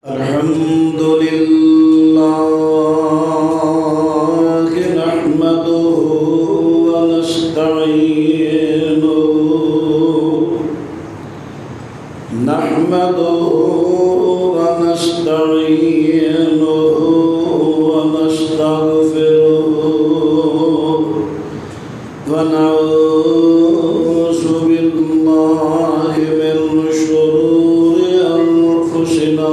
الحمد لله نحمده ونستعينه ونستغفره ونعوذ بالله من شرور أنفسنا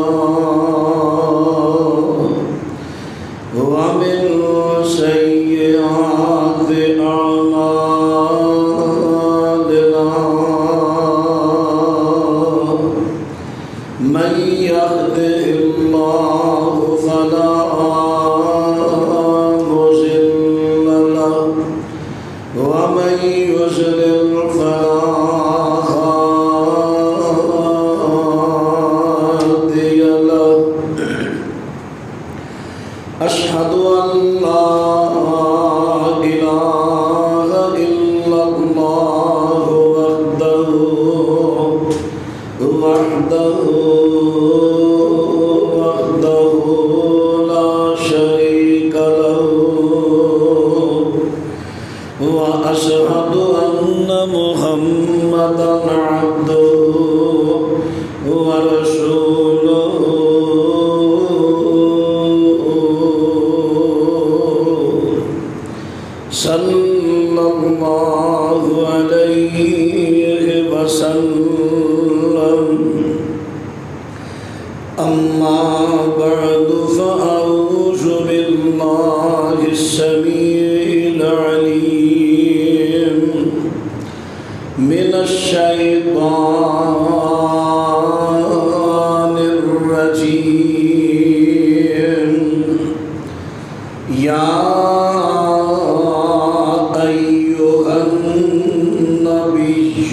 ومن سيئات أعمالنا من يهده الله فلا مضل له ومن يضلل فلا هادي له أشهد أن لا إله إلا الله وحده لا شريك له وأشهد أن محمدا عبده ورسوله صلى الله عليه وسلم أما بعد فأعوذ بالله السميع العليم من الشيطان الرجيم يا أيها النبي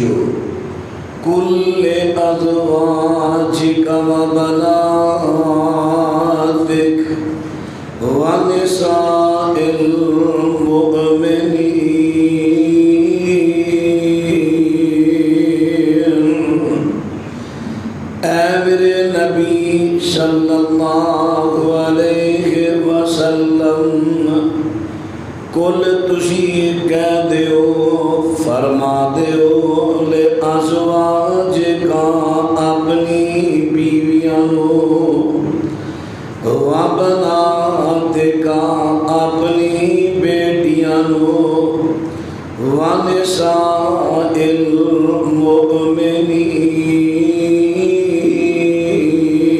قل لأزواجك وبناتك ونساء المؤمنين اے میرے نبی صلی اللہ علیہ وسلم کل تسی کہہ دیو فرما دیو لے ازواج کا اپنی بیویاں نو وبنات کا اپنی بیٹیاں نو ونساء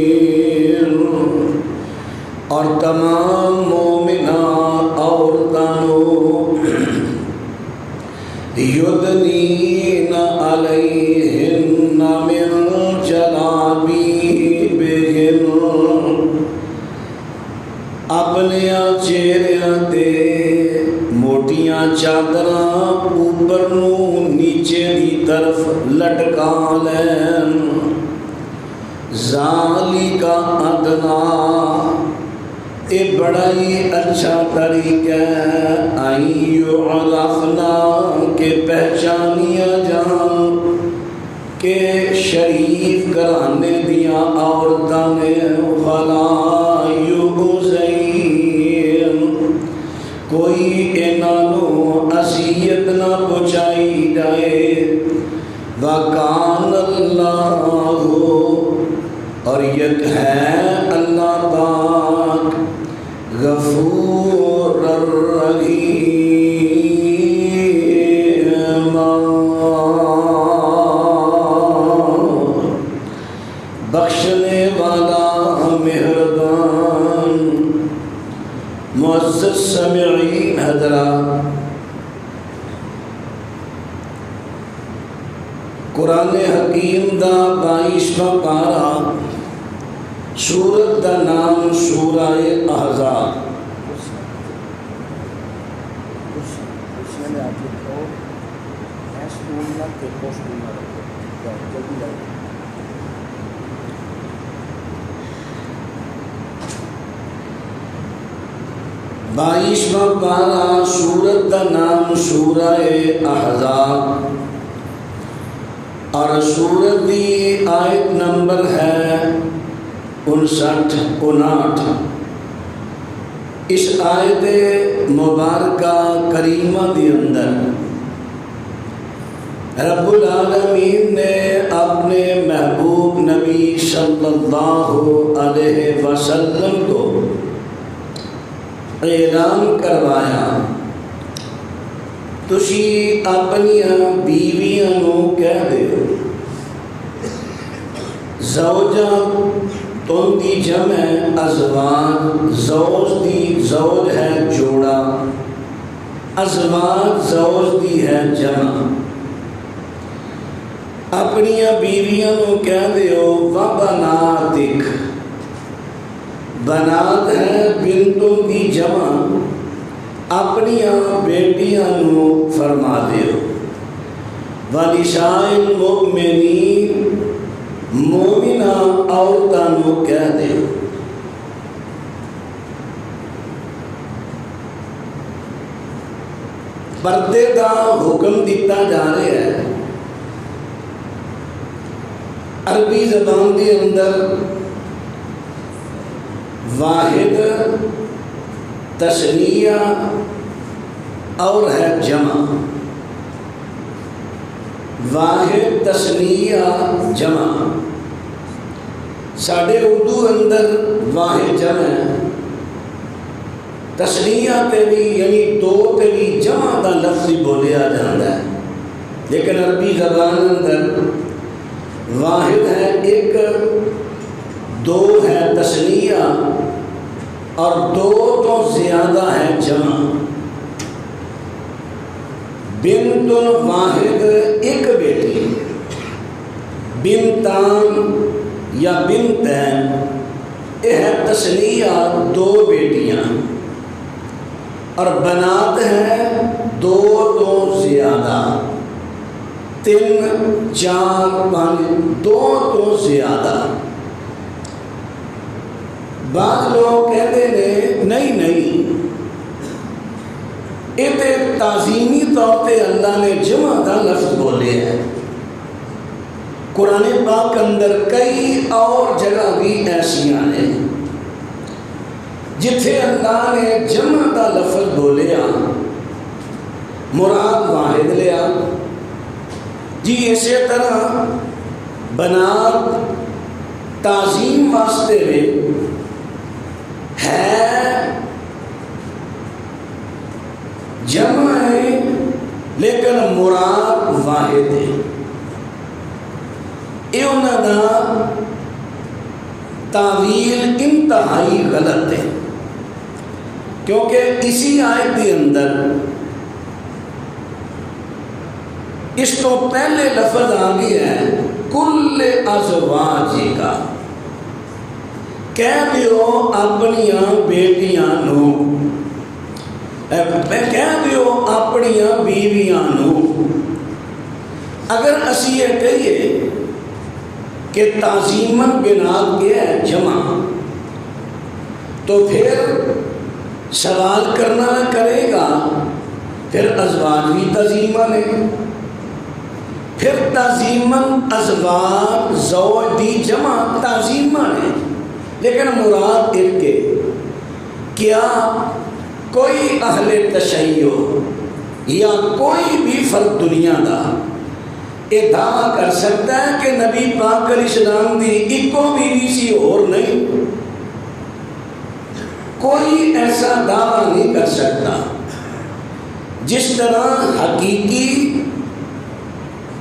المؤمنین اور تمام مومنات عورتوں یدنین علیہن من جلابیبہن اپنے چہریاں تے موٹیاں چادراں اوپر نو نیچے دی طرف لٹکا لین ذالک ادنا اے بڑا ہی اچھا طریقہ ہے یعرفنا کہ پہچانیا جان کہ شریف گھرانے دیا عورتاں نے فلا یؤذین کوئی انہوں اذیت نہ پہنچائی جائے وکان اللہ اور یک ہے اللہ پاک غفور الرحیم بخشنے والا مہربان معزز سامعین حضرات قرآن حکیم دا 22واں پارہ سورت دا نام سورہ احزاب بائیسواں پارہ سورت دا نام سورہ احزاب اور سورت دی آیت نمبر ہے 59 59 اس آیت مبارکہ کریمہ دی اندر رب العالمین نے اپنے محبوب نبی صلی اللہ علیہ وسلم کو اعلان کروایا، تسی اپنی بیویاں نو کہہ دیو، زوجہ تن دی جمع ازواج، زوج دی زوج ہے جوڑا، ازواج زوج دی ہے جمع۔ اپنی بیویاں نو کہہ دیو وَبَنَاتِكَ، بنات ہے بنتوں دی جمع، اپنی بیٹیاں نو فرما دیو، وَنِسَاءِ الْمُؤْمِنِينَ، مومنہ عورتاں نو کہہ دیو۔ پردے دا حکم دیتا جا رہا ہے۔ عربی زبان کے اندر واحد تثنیہ اور ہے جمع، واحد تثنیہ جمع۔ ساڈے اردو اندر واحد جمع ہے، تثنیہ تے بھی یعنی دو تے بھی جمع دا لفظ بولیا جاتا ہے، لیکن عربی زبان اندر واحد ہے ایک، دو ہے تثنیہ اور دو تو زیادہ ہے جمع۔ بنت واحد ایک بیٹی، بنتان یا بنتین یہ ہے تثنیہ دو بیٹیاں، اور بنات ہے دو تو زیادہ، 3 4 5 دو تو زیادہ۔ بعض لوگ کہتے ہیں نہیں یہ تو تعظیمی طور پہ اللہ نے جمع کا لفظ بولے ہے۔ قرآن پاک اندر کئی اور جگہ بھی ایسیاں ہیں جتھے اللہ نے جمع کا لفظ بولیا مراد واحد لیا۔ جی اسی طرح بنات تعظیم واسطے ہے جمع ہے لیکن مراد واحد ہے، یہ انہوں کا تعویل انتہائی غلط ہے، کیونکہ اسی آیت کے اندر اس تو پہلے لفظ آ گیا ہے کل ازواج کا، کہہ دیو اپنی بیٹیاں نو، کہہ دیو اپنی بیویاں نو۔ اگر اسی یہ کہیے کہ تعظیماً بنات کیا ہے جمع، تو پھر سوال کرنا کرے گا پھر ازواج بھی تعظیماً ہے، پھر تعظیماً ازواج زوج دی جمع تعظیماً ہے، لیکن مراد ایک کے کیا کوئی اہل تشیع یا کوئی بھی فرد دنیا دا یہ دعویٰ کر سکتا ہے کہ نبی پاک علیہ السلام دی ایکو بیوی سی اور نہیں؟ کوئی ایسا دعویٰ نہیں کر سکتا۔ جس طرح حقیقی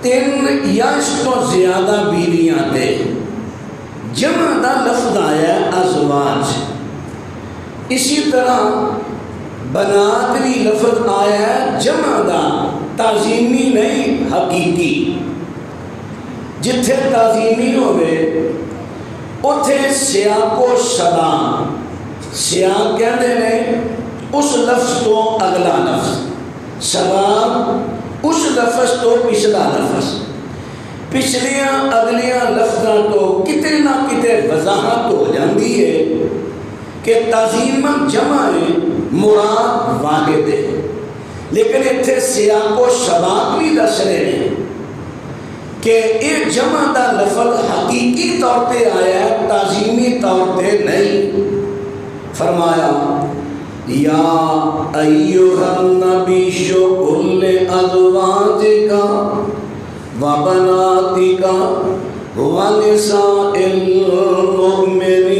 3 یا اس تو زیادہ بیویاں تھے، جمع دا لفظ آیا ہے ازواج، اسی طرح بنات بھی لفظ آیا ہے جمع دا، تعظیمی نہیں حقیقی۔ جتھے تعظیمی ہوئے اتھے سیاق و شباب، سیاق کہتے ہیں اس لفظ تو اگلا لفظ، شباب اس لفظ تو پچھلا لفظ، پچھلیاں اگلیاں لفظاں تو کتے نہ کتے وضاحت ہو جاندی ہے کہ تعظیماً جمع ہے مراد واحد ہے، لیکن اتنے سیاق و شباب بھی دس رہے ہیں کہ یہ جمع دا لفظ حقیقی طور پہ آیا ہے، تعظیمی طور پہ نہیں. فرمایا یا ایھا النبی قل لازواجک وبناتک ونساء المؤمنین.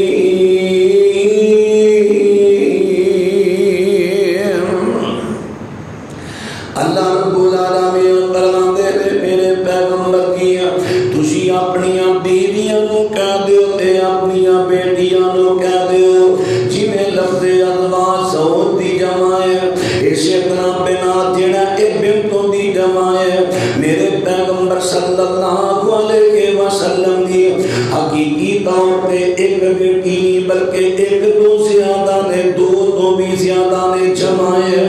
اللہ رب العالمین فرماندے نے میرے پیغمبر کی تسی اپنیاں بیویاں نو کہہ دیو تے اپنیاں بیٹیاں نو کہہ دیو. جویں لفظ ازواج سعود دی جمع ہے، اسی طرح بنات جڑا اے بنتوں دی جمع ہے. میرے پیغمبر صلی اللہ علیہ وسلم کی حقیقی طور پہ ایک بیٹی نہیں بلکہ ایک تو زیادہ نے، دو تو بھی زیادہ نے جمع ہے.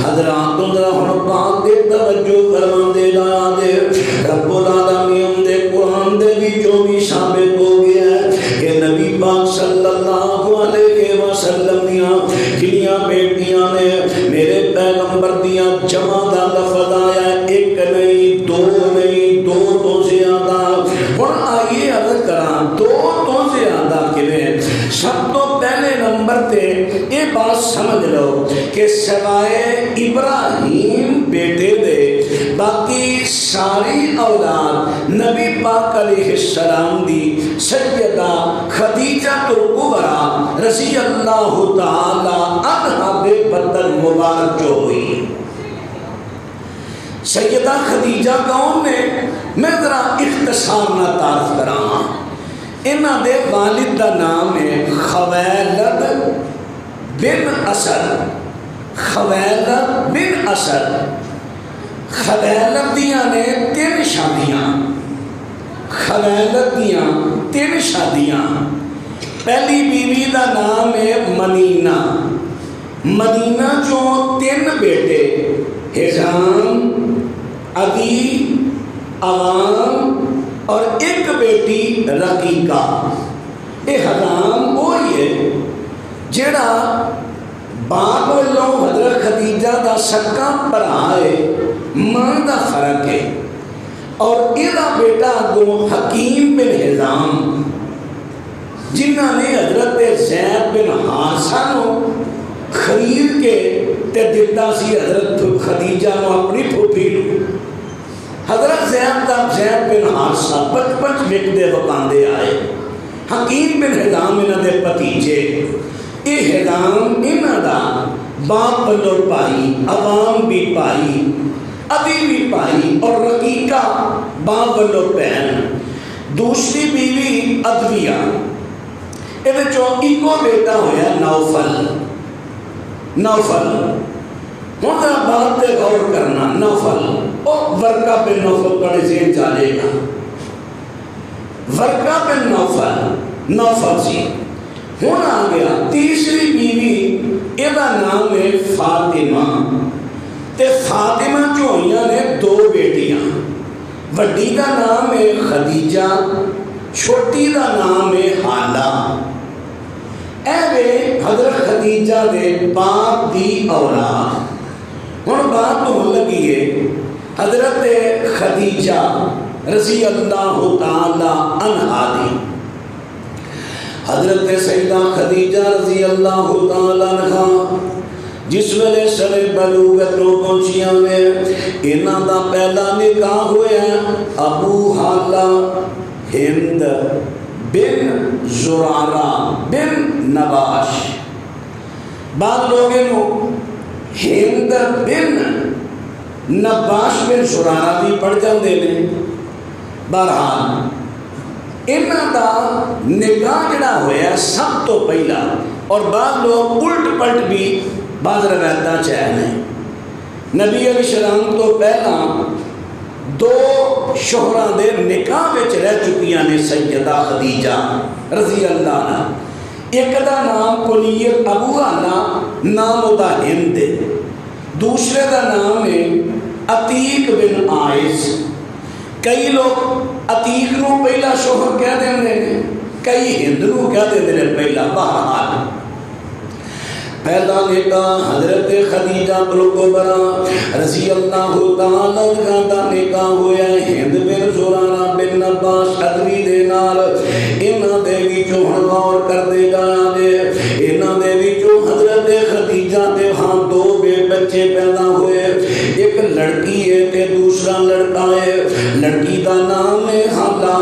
حضرات ذرا ہن بات دے توجہ فرما دے لایا دے. رب العالمین دے قرآن دے وچوں بھی ثابت ہو گیا ہے کہ نبی پاک صلی اللہ علیہ وسلم دیاں کتنیاں بیٹیاں نے. میرے پیغمبر دیاں جمع دا لفظ آیا ہے، ایک نہیں، دو نہیں، دو تو زیادہ. ہن آئیے عرض کراں دو تو زیادہ کیویں. سب تو پہلے نمبر تے یہ بات سمجھ لو کہ سوائے ابراہیم بیٹے دے باقی ساری اولاد نبی پاک علیہ السلام دی سیدہ خدیجہ کبریٰ رضی اللہ تعالی عنہا دے بدن مبارک جو ہوئی. سیدہ خدیجہ کون نے؟ میں ذرا اختصار نہ تعارف کراں. انہاں دے والد دا نام ہے خویلد بن اسد. خویلد بن اسد. خویلد دیاں نے 3 شادیاں. خویلد دیاں 3 شادیاں. پہلی بیوی دا نام ہے منینہ. منینہ چوں 3 بیٹے حزام، عدی، عوام اور ایک بیٹی رقیقہ. یہ حزام وہی ہے جڑا باپ والوں حضرت خدیجہ دا سکا بھرا ہے، ماں دا فرق ہے. اور یہ بیٹا اگوں حکیم بن حزام جنہ نے حضرت زید بن حارثہ نو خرید کے تے دتا سی حضرت خدیجہ نو اپنی پھوپھی نو. حضرت زید بن حارثہ بچپن وکدے وکاندے آئے. حکیم بن حزام انہاں دے بھتیجے. یہ حزام انہاں دا باپ والوں پائی، عوام بھی پائی، عدی بھی پائی اور رقیقہ باپ والوں بہن. دوسری بیوی عدویہ. یہ ایکو بیٹا ہویا نوفل. نوفل ہوں ذرا بات پہ غور کرنا. نوفل اور ورقہ بن نوفل بڑے ذہن چالے گا. ورقہ بن نوفل نوفل سی. ہوں آ گیا تیسری بیوی، یہ نام ہے فاطمہ. تے فاطمہ جو ہوئیاں نے 2 بیٹیاں. وڈی دا نام ہے خدیجہ، چھوٹی دا نام ہے حالہ. اے وے حضرت خدیجہ دے باپ دی اولاد. ہن بات ہون لگی ہے حضرت خدیجہ رضی اللہ تعالی عنہا دی. حضرت سیدہ خدیجہ رضی اللہ تعالی عنہا جس ویلے سر بلوغت نو پہنچیاں نے، انہاں دا پہلا نکاح ہویا ابو حالہ ہند بن زرارہ بن نباش. بعض لوگوں ہند بن نباش بن زرارہ بھی پڑھ جاندے نے. بہرحال انہاں دا نکاح جڑا ہویا سب تو پہلا، اور بعض لوگ الٹ پلٹ بھی بعض روایتاں چاہے ہیں. نبی علیہ السلام تو پہلا 2 شوہراں دے نکاح وچ رہ چکیاں نے سیدہ خدیجہ رضی اللہ عنہ. ایک دا نام کنیت ابو حالہ، نام دا ہند. دوسرے دا نام ہے عتیق بن عائس. کئی لوگ عتیق نو پہلا شوہر کہہ دیں نے، کئی ہند نو کہہ دیں نے پہلا. بہرحال پہلا نکاح حضرت خدیجہ الکبریٰ رضی اللہ تعالیٰ عنہا دا نکاح ہویا ہند بن زرارہ بن عباس ادوی دے نال۔ انہاں دے وچوں ہن غور کردے جایا جے، انہاں دے وچوں حضرت خدیجہ دے ہاں دو بے بچے پیدا ہوئے، ایک لڑکی ہے تے دوسرا لڑکا ہے۔ لڑکی دا نام ہے حالہ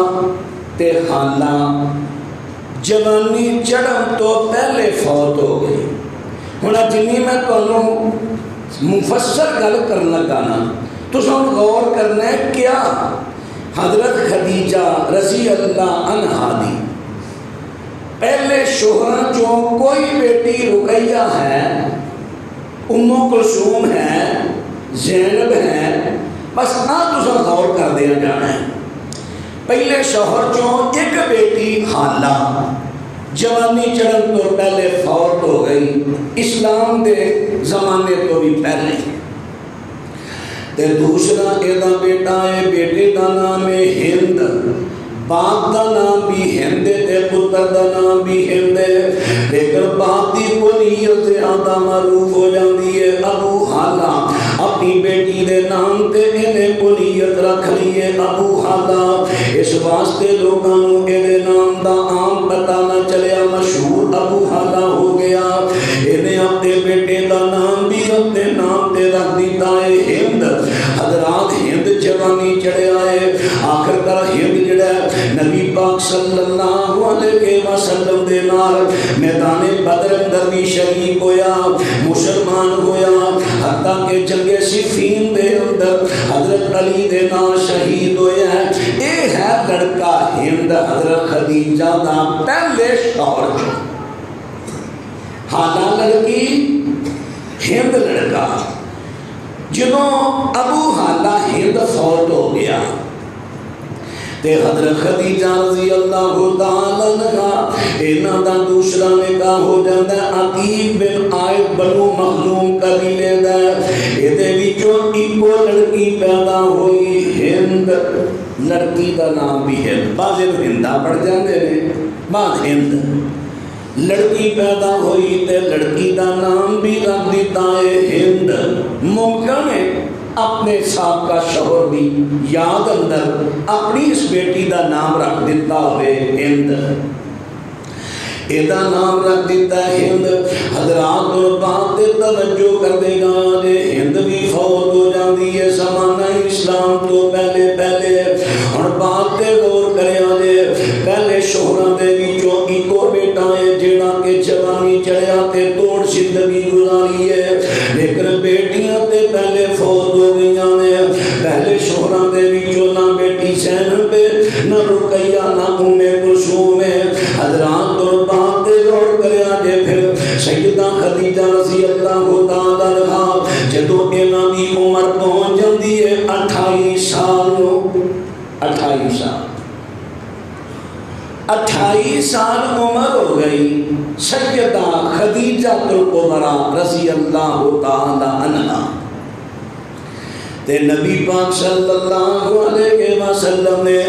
تے حالہ جوانی چڑھن تو پہلے فوت ہو گئی۔ ہن جنی میں تانوں مفصل گل کرن لگا نا تساں غور کرنا ہے کیا حضرت خدیجہ رضی اللہ عنہا دی پہلے شوہراں چوں کوئی بیٹی رقیہ ہے، ام کلثوم ہے، زینب ہے، بس تساں غور کر دیا جانا ہے۔ پہلے شوہر چوں ایک بیٹی حالہ جوانی چڑھن تو پہلے فوت ہو گئی، اسلام دے زمانے تو بھی پہلے۔ تے دوسرا ایدا بیٹا ہے، بیٹے دا نام ہے ہند، باپ دا نام بھی ہند تے پتر دا نام بھی ہند ہے، لیکن باپ دی کنیت زیادہ معروف ہو جاندی ہے ابو حالہ۔ اپنی بیٹی دے نام تے انہیں کنیت رکھ لیے ابو حالہ، اس واسطے لوگاں نوں دے نام دا عام پتہ نہ چلیا، مشہور ابو حالہ ہو گیا۔ انہیں اپنے بیٹے دا نام بھی اپنے نام تے رکھ دیتا ہے ہند۔ حضرات ہند جوانی چڑھیا ہے، آخر کر ہند جڑا نبی پاک صلی اللہ علیہ وسلم دے نال میدان بدر اندر بھی شریک ہویا، مسلمان ہویا، حتیٰ کہ جنگ صفین دے اندر حضرت علی دے نال شہید ہویا ہے۔ اے ہے لڑکا ہند حضرت خدیجہ دا پہلے شوہر جو، حالہ لڑکی ہند لڑکا۔ جنہوں ابو حالہ ہند فوت ہو گیا تے حضرت خدیجہ رضی اللہ تعالیٰ عنہا انہاں دا دوسرا نکاح ہو جاتا ہے عقیل بن عائد بنو مخزوم قبیلے دا، ایدے وچوں ایکو لڑکی پیدا ہوئی ہند، لڑکی دا نام بھی ہند، بعض ہندہ پڑھ جاندے نے بعض ہند، لڑکی پیدا ہوئی تے لڑکی دا نام بھی رکھ دیتا ہے ہند۔ ممکن ہے اپنے سابقہ شوہر بھی یاد اندر اپنی اس بیٹی دا نام رکھ دیتا ہوئے ہند، ایدہ نام رکھ دیتا ہے ہند۔ حضرات اور بات توجہ کر دے گا جے ہند بھی فوت ہو جاندی ہے زمانہ اسلام تو پہلے پہلے۔ اور بات تے غور کرے آجے پہلے شوہراں دے وچوں ایکو بیٹا ہے جیڑا کہ جوانی چڑھیا تے توڑ زندگی گزاری ہے، لیکن بیٹیاں تے پہلے فوت ہو گئیاں نے۔ پہلے شوہراں دے وچوں نہ بیٹی زینب نہ رقیہ نہ ام کلثوم ہے۔ حضرات اور بات تے غور کرے آجے پھر سیدہ خدیجہ رضی اللہ تعالیٰ عنہا جدوں انہاں دی عمر پہنچ جاندی ہے 28 سال، 28 سال عمر ہو گئی سیدہ خدیجہ الکبریٰ رضی اللہ تعالیٰ عنہا تے نبی پاک صلی اللہ علیہ وسلم نے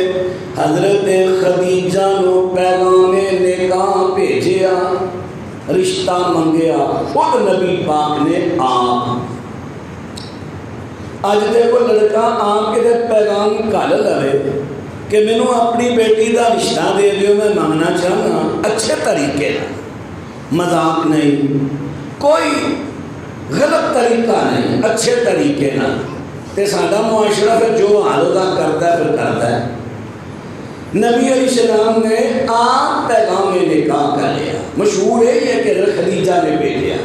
حضرت خدیجہ نو پیغام نکاح بھیجیا، رشتہ منگیا خود نبی پاک نے آپ۔ آج دیکھو لڑکا آپ کے پیغام کل لے کہ میں نے اپنی بیٹی دا رشتہ دے دیو، میں مانگنا چاہنا اچھے طریقے مذاق نہیں، کوئی غلط طریقہ نہیں، اچھے طریقے نہ تے سادہ معاشرہ پھر جو حالدہ کرتا ہے پھر کرتا ہے۔ نبی علیہ السلام نے آپ پیغام نکاح کر لیا، مشہور ہے یہ کہ خدیجہ نے بھیجیا،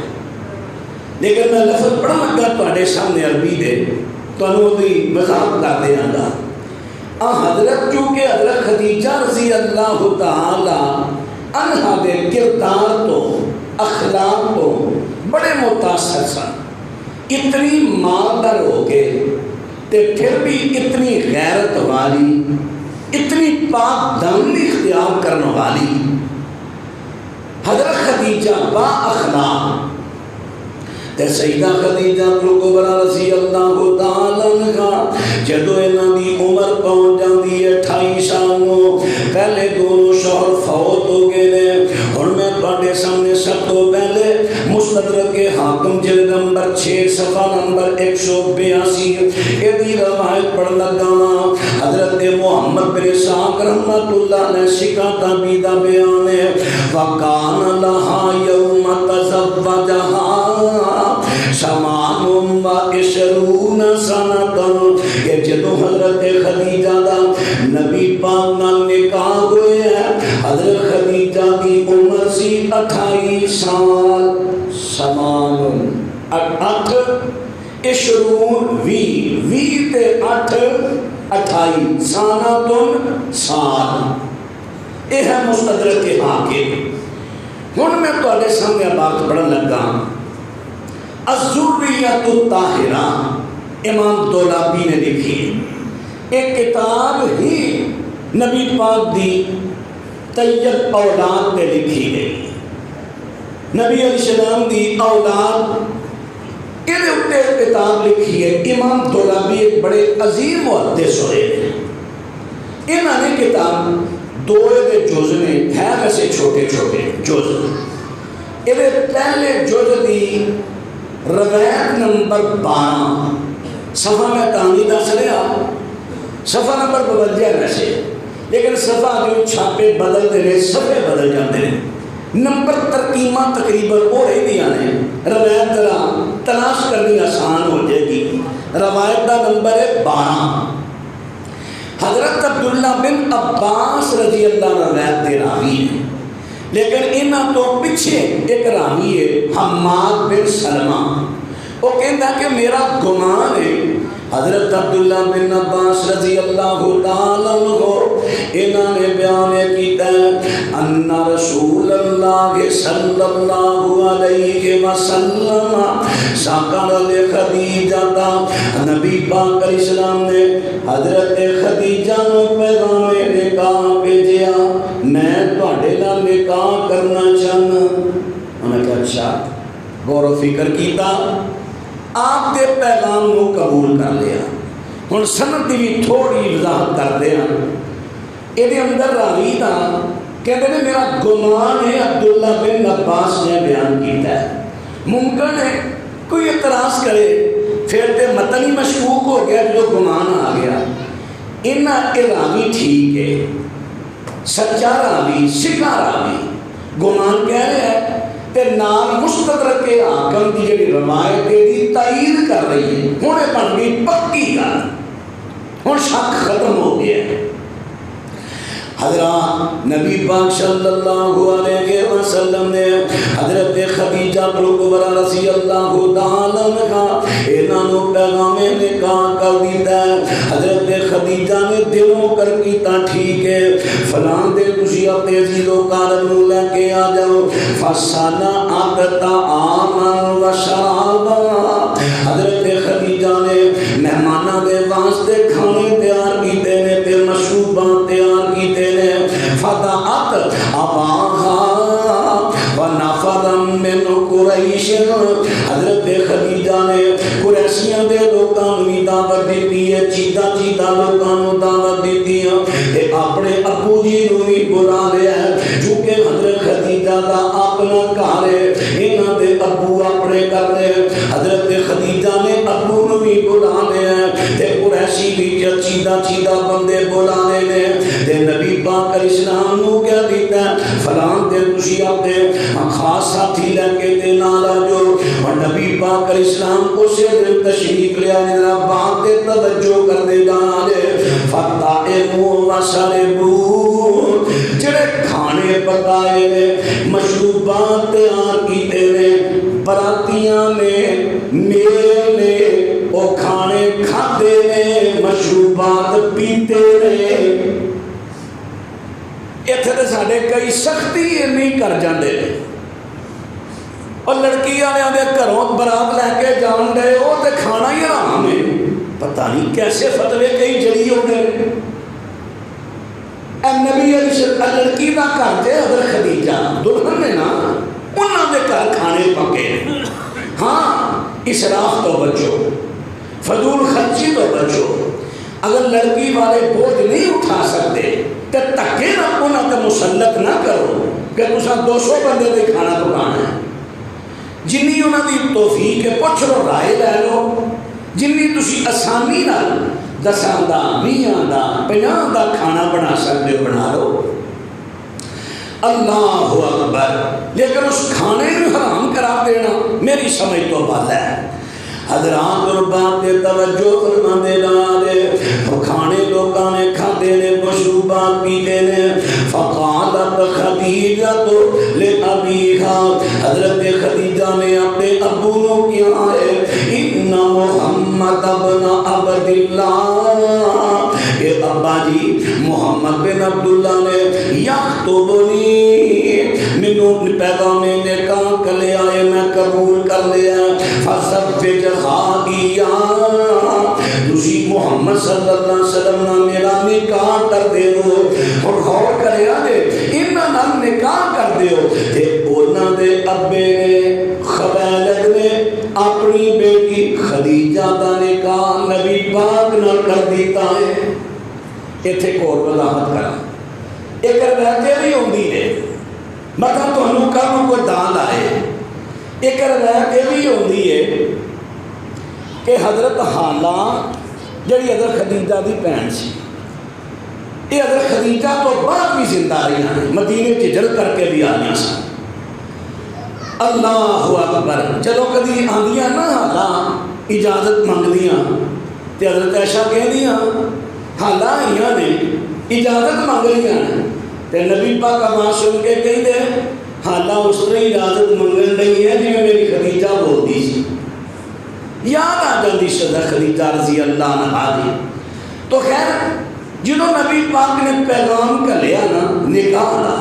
لیکن میں لفظ پڑھا لگا تواڈے سامنے عربی دے تانوں دی مذاق کر دیاں گا۔ حضرت چونکہ حضرت خدیجہ رضی اللہ تعالی عنہا دے کردار تو اخلاق تو بڑے متاثر سن، اتنی مالدار ہو کے تے پھر بھی اتنی غیرت والی، اتنی پاک دامنی اختیار کرنے والی حضرت خدیجہ با اخلاق تے سیدہ خدیجہ الکبریٰ رضی اللہ تعالیٰ عنہا جدو انہاں دی عمر پہنچ جاندی ہے 28 سال نو، پہلے دونوں شوہر فوت ہو گئے نے۔ اور میں تواڈے سامنے سب تو پہلے مستدرک حاکم جلد نمبر 6 صفحہ نمبر 182 یہ روایت پڑھ لگا حضرت محمد بن اسحاق رحمۃ اللہ علیہ سکھا تابی دا بیان ہے وَقَانَ لَهَا يَوْمَ تَزَوَّجَهَا سَمَانٌ وَعِشْرُونَ سَنَةً کہ جدو حضرت خدیجہ دا نبی پاک نال نکاح ہوئے ہیں حضرت خدیجہ کی عمر سی 28 سال سمان 8 اشرون وی تے 8 28 سانتن سال یہ ہے مستدرک کے حاکم ہن میں تواڈے سامنے بات پڑھن لگا الذریۃ الطاہرہ امام دولابی نے لکھی ایک کتاب ہی نبی پاک دی طیب اولاد پہ لکھی گئی نبی علیہ السلام دی اولاد یہ اپنے کتاب لکھی ہے امام دولابی ایک بڑے عظیم محدث ہوئے انہوں نے کتاب دو جز نے ہے ویسے چھوٹے چھوٹے جز یہ پہلے جز دی روایت نمبر 12 صفحہ میں کہانی دس رہا صفحہ نمبر بدل جائے ویسے لیکن صفحہ جو چھاپے بدلتے رہے صفحے بدل جاتے ہیں نمبر ترکیمہ تقریباً وہ رہی دیا نے روایت ذرا تلاش کرنی آسان ہو جائے گی روایت کا نمبر ہے 12 حضرت عبداللہ بن عباس رضی اللہ روایت دے راوی ہیں لیکن انہاں تو پیچھے ایک راوی ہے حماد بن سلمہ وہ کہتا کہ میرا گمان ہے حضرت عبداللہ بن عباس رضی اللہ تعالیٰ عنہ انہوں نے بیان کیتا ہے ان رسول اللہ صلی اللہ علیہ وسلم ساکر لخدیجہ تا نبی پاک علیہ السلام نے حضرت خدیجہ نو پیغام نکاح بھیجیا میں تواڈے نال نکاح کرنا چاہنا انہوں نے کہا اچھا غور و فکر کیتا آپ کے پیغام کو قبول کر لیا ہن سند بھی تھوڑی وضاحت کر دیا یہ اندر راوی دا کہتے ہیں میرا گمان ہے عبداللہ بن عباس نے بیان کیتا ہے ممکن ہے کوئی اعتراض کرے پھر تے متن ہی مشکوک ہو گیا جو گمان آ گیا انہاں یہ راوی ٹھیک ہے سچا راوی سکھا راوی گمان کہہ رہا ہے تے نال مستدرک کے حاکم کی جڑی روایت دی تائید کر رہی ہے ہن یہ بن گئی پکی گل ہن شک ختم ہو گیا ہے حضرات نبی پاک صلی اللہ علیہ وسلم نے حضرت خدیجہ کبریٰ رضی اللہ تعالیٰ عنہا انہوں پیغام نکاح کر دیتا ہے حضرت خدیجہ نے دلوں کر کیتا ٹھیک ہے فلان دے تسی اپنے عزیز و کارب نو لے کے آ جاؤ فسانا آتا آمن و شرابا حضرت خدیجہ نے مہمانہ دے واسطے کھانے تیار کیتے نے تے مشروبات تیار کیتے فدعت اباها ونفرا من قریش حضرت خدیجہ نے قریشیاں دے لوکاں نوں دعوت دیتی ہے چیتا چیتا لوکاں نوں دعوت دیتی ہے تے اپنے ابو جی نوں بھی بلا لیا ہے چونکہ حضرت خدیجہ دا اپنا گھر ہے انہاں دے ابو اپنے کر دے حضرت خدیجہ نے ابو نوں بھی بلا لیا ہے تے قریشی بھی چیتا چیتا بندے بلانے نے تے نبی پاک علیہ السلام نو کیا دیتا ہے فلان دے تسی اپنے خاص ساتھی لے کے تے نال آجو اور نبی پاک علیہ السلام اسے دن تشریف لیا ذرا بات تے توجہ کر دے گانے فتائمو وشربو جڑے کھانے پکائے نے مشروبات تیار کیتے نے براتیاں نے میل نے وہ کھانے کھاتے نے مشروبات پیتے نے اتنے تو سارے کئی سختی نہیں کر جاندے اور لڑکی والے گھروں برات لے کے جان دے وہ تو کھانا ہی حرام ہے پتہ نہیں کیسے فتوے کئی جڑی ہو گئے نبی لڑکی کا گھر جے حضرت خدیجہ دلہن نے نا انہوں نے گھر کھانے پکے ہاں اسراف تو بچو فضول خرچی تو بچو اگر لڑکی والے بوجھ نہیں اٹھا سکتے تو تکے نہ انہوں نے مسلط نہ کرو کہ تسا 200 بندے دے کھانا پکانا ہے جنی انہوں دی توفیق ہے پوچھ لو رائے لے لو جنی تسی آسانی نال 10 دا 20 دا 50 دا کھانا بنا سکتے ہو بنا لو اللہ اکبر لیکن اس کھانے میں حرام کرا دینا میری سمجھ تو بات ہے حضرات اور بات دے توجہ فرما دے دے کھانے لوگوں نے کھاتے نے مشروبات پیتے نے فقالت خدیجہ تو لے ابیہا حضرت خدیجہ نے اپنے ابو کو کیا ہے ان محمد ابن عبد اللہ کہ ابا جی محمد بن عبداللہ نے یخطبنی منو پیغام نکاح کر لیا ہے میں قبول کر لیا فزوج خادیا تسی محمد صلی اللہ علیہ وسلم نے میرا نکاح کر دے دو اور غور کریا دے انہاں نال نکاح کر دیو تے انہاں دے ابے نے خویلد نے اپنی بیٹی خدیجہ دا نکاح نبی پاک نال کر دیتا ہے ایتھے کور وضاحت کرا ایک روایت بھی ہوندی ہے مطلب تمہیں کم کوئی دان آئے ایک روایت بھی ہوندی ہے کہ حضرت حالہ جڑی حضرت خدیجہ دی بہن سی یہ حضرت خدیجہ تو بعد بھی زندہ رہی ہیں مدینے کی ہجرت کر کے بھی آنیا سن اللہ اکبر چلو کدی آندیاں نہ حالہ اجازت منگ دیاں تے حضرت عائشہ کہہ دیاں حالہ ہیاں نے اجازت منگ لیاں تے نبی پاک آواز سن کے کہیں دے حالہ اس طرح اجازت منگن نہیں ہے جی میں میری خدیجہ بول دی سی یاد آ جاندی صدر خدیجہ رضی اللہ عنہ دی تو خیر جنہوں نبی پاک نے پیغام کا لیا نا نکاح نا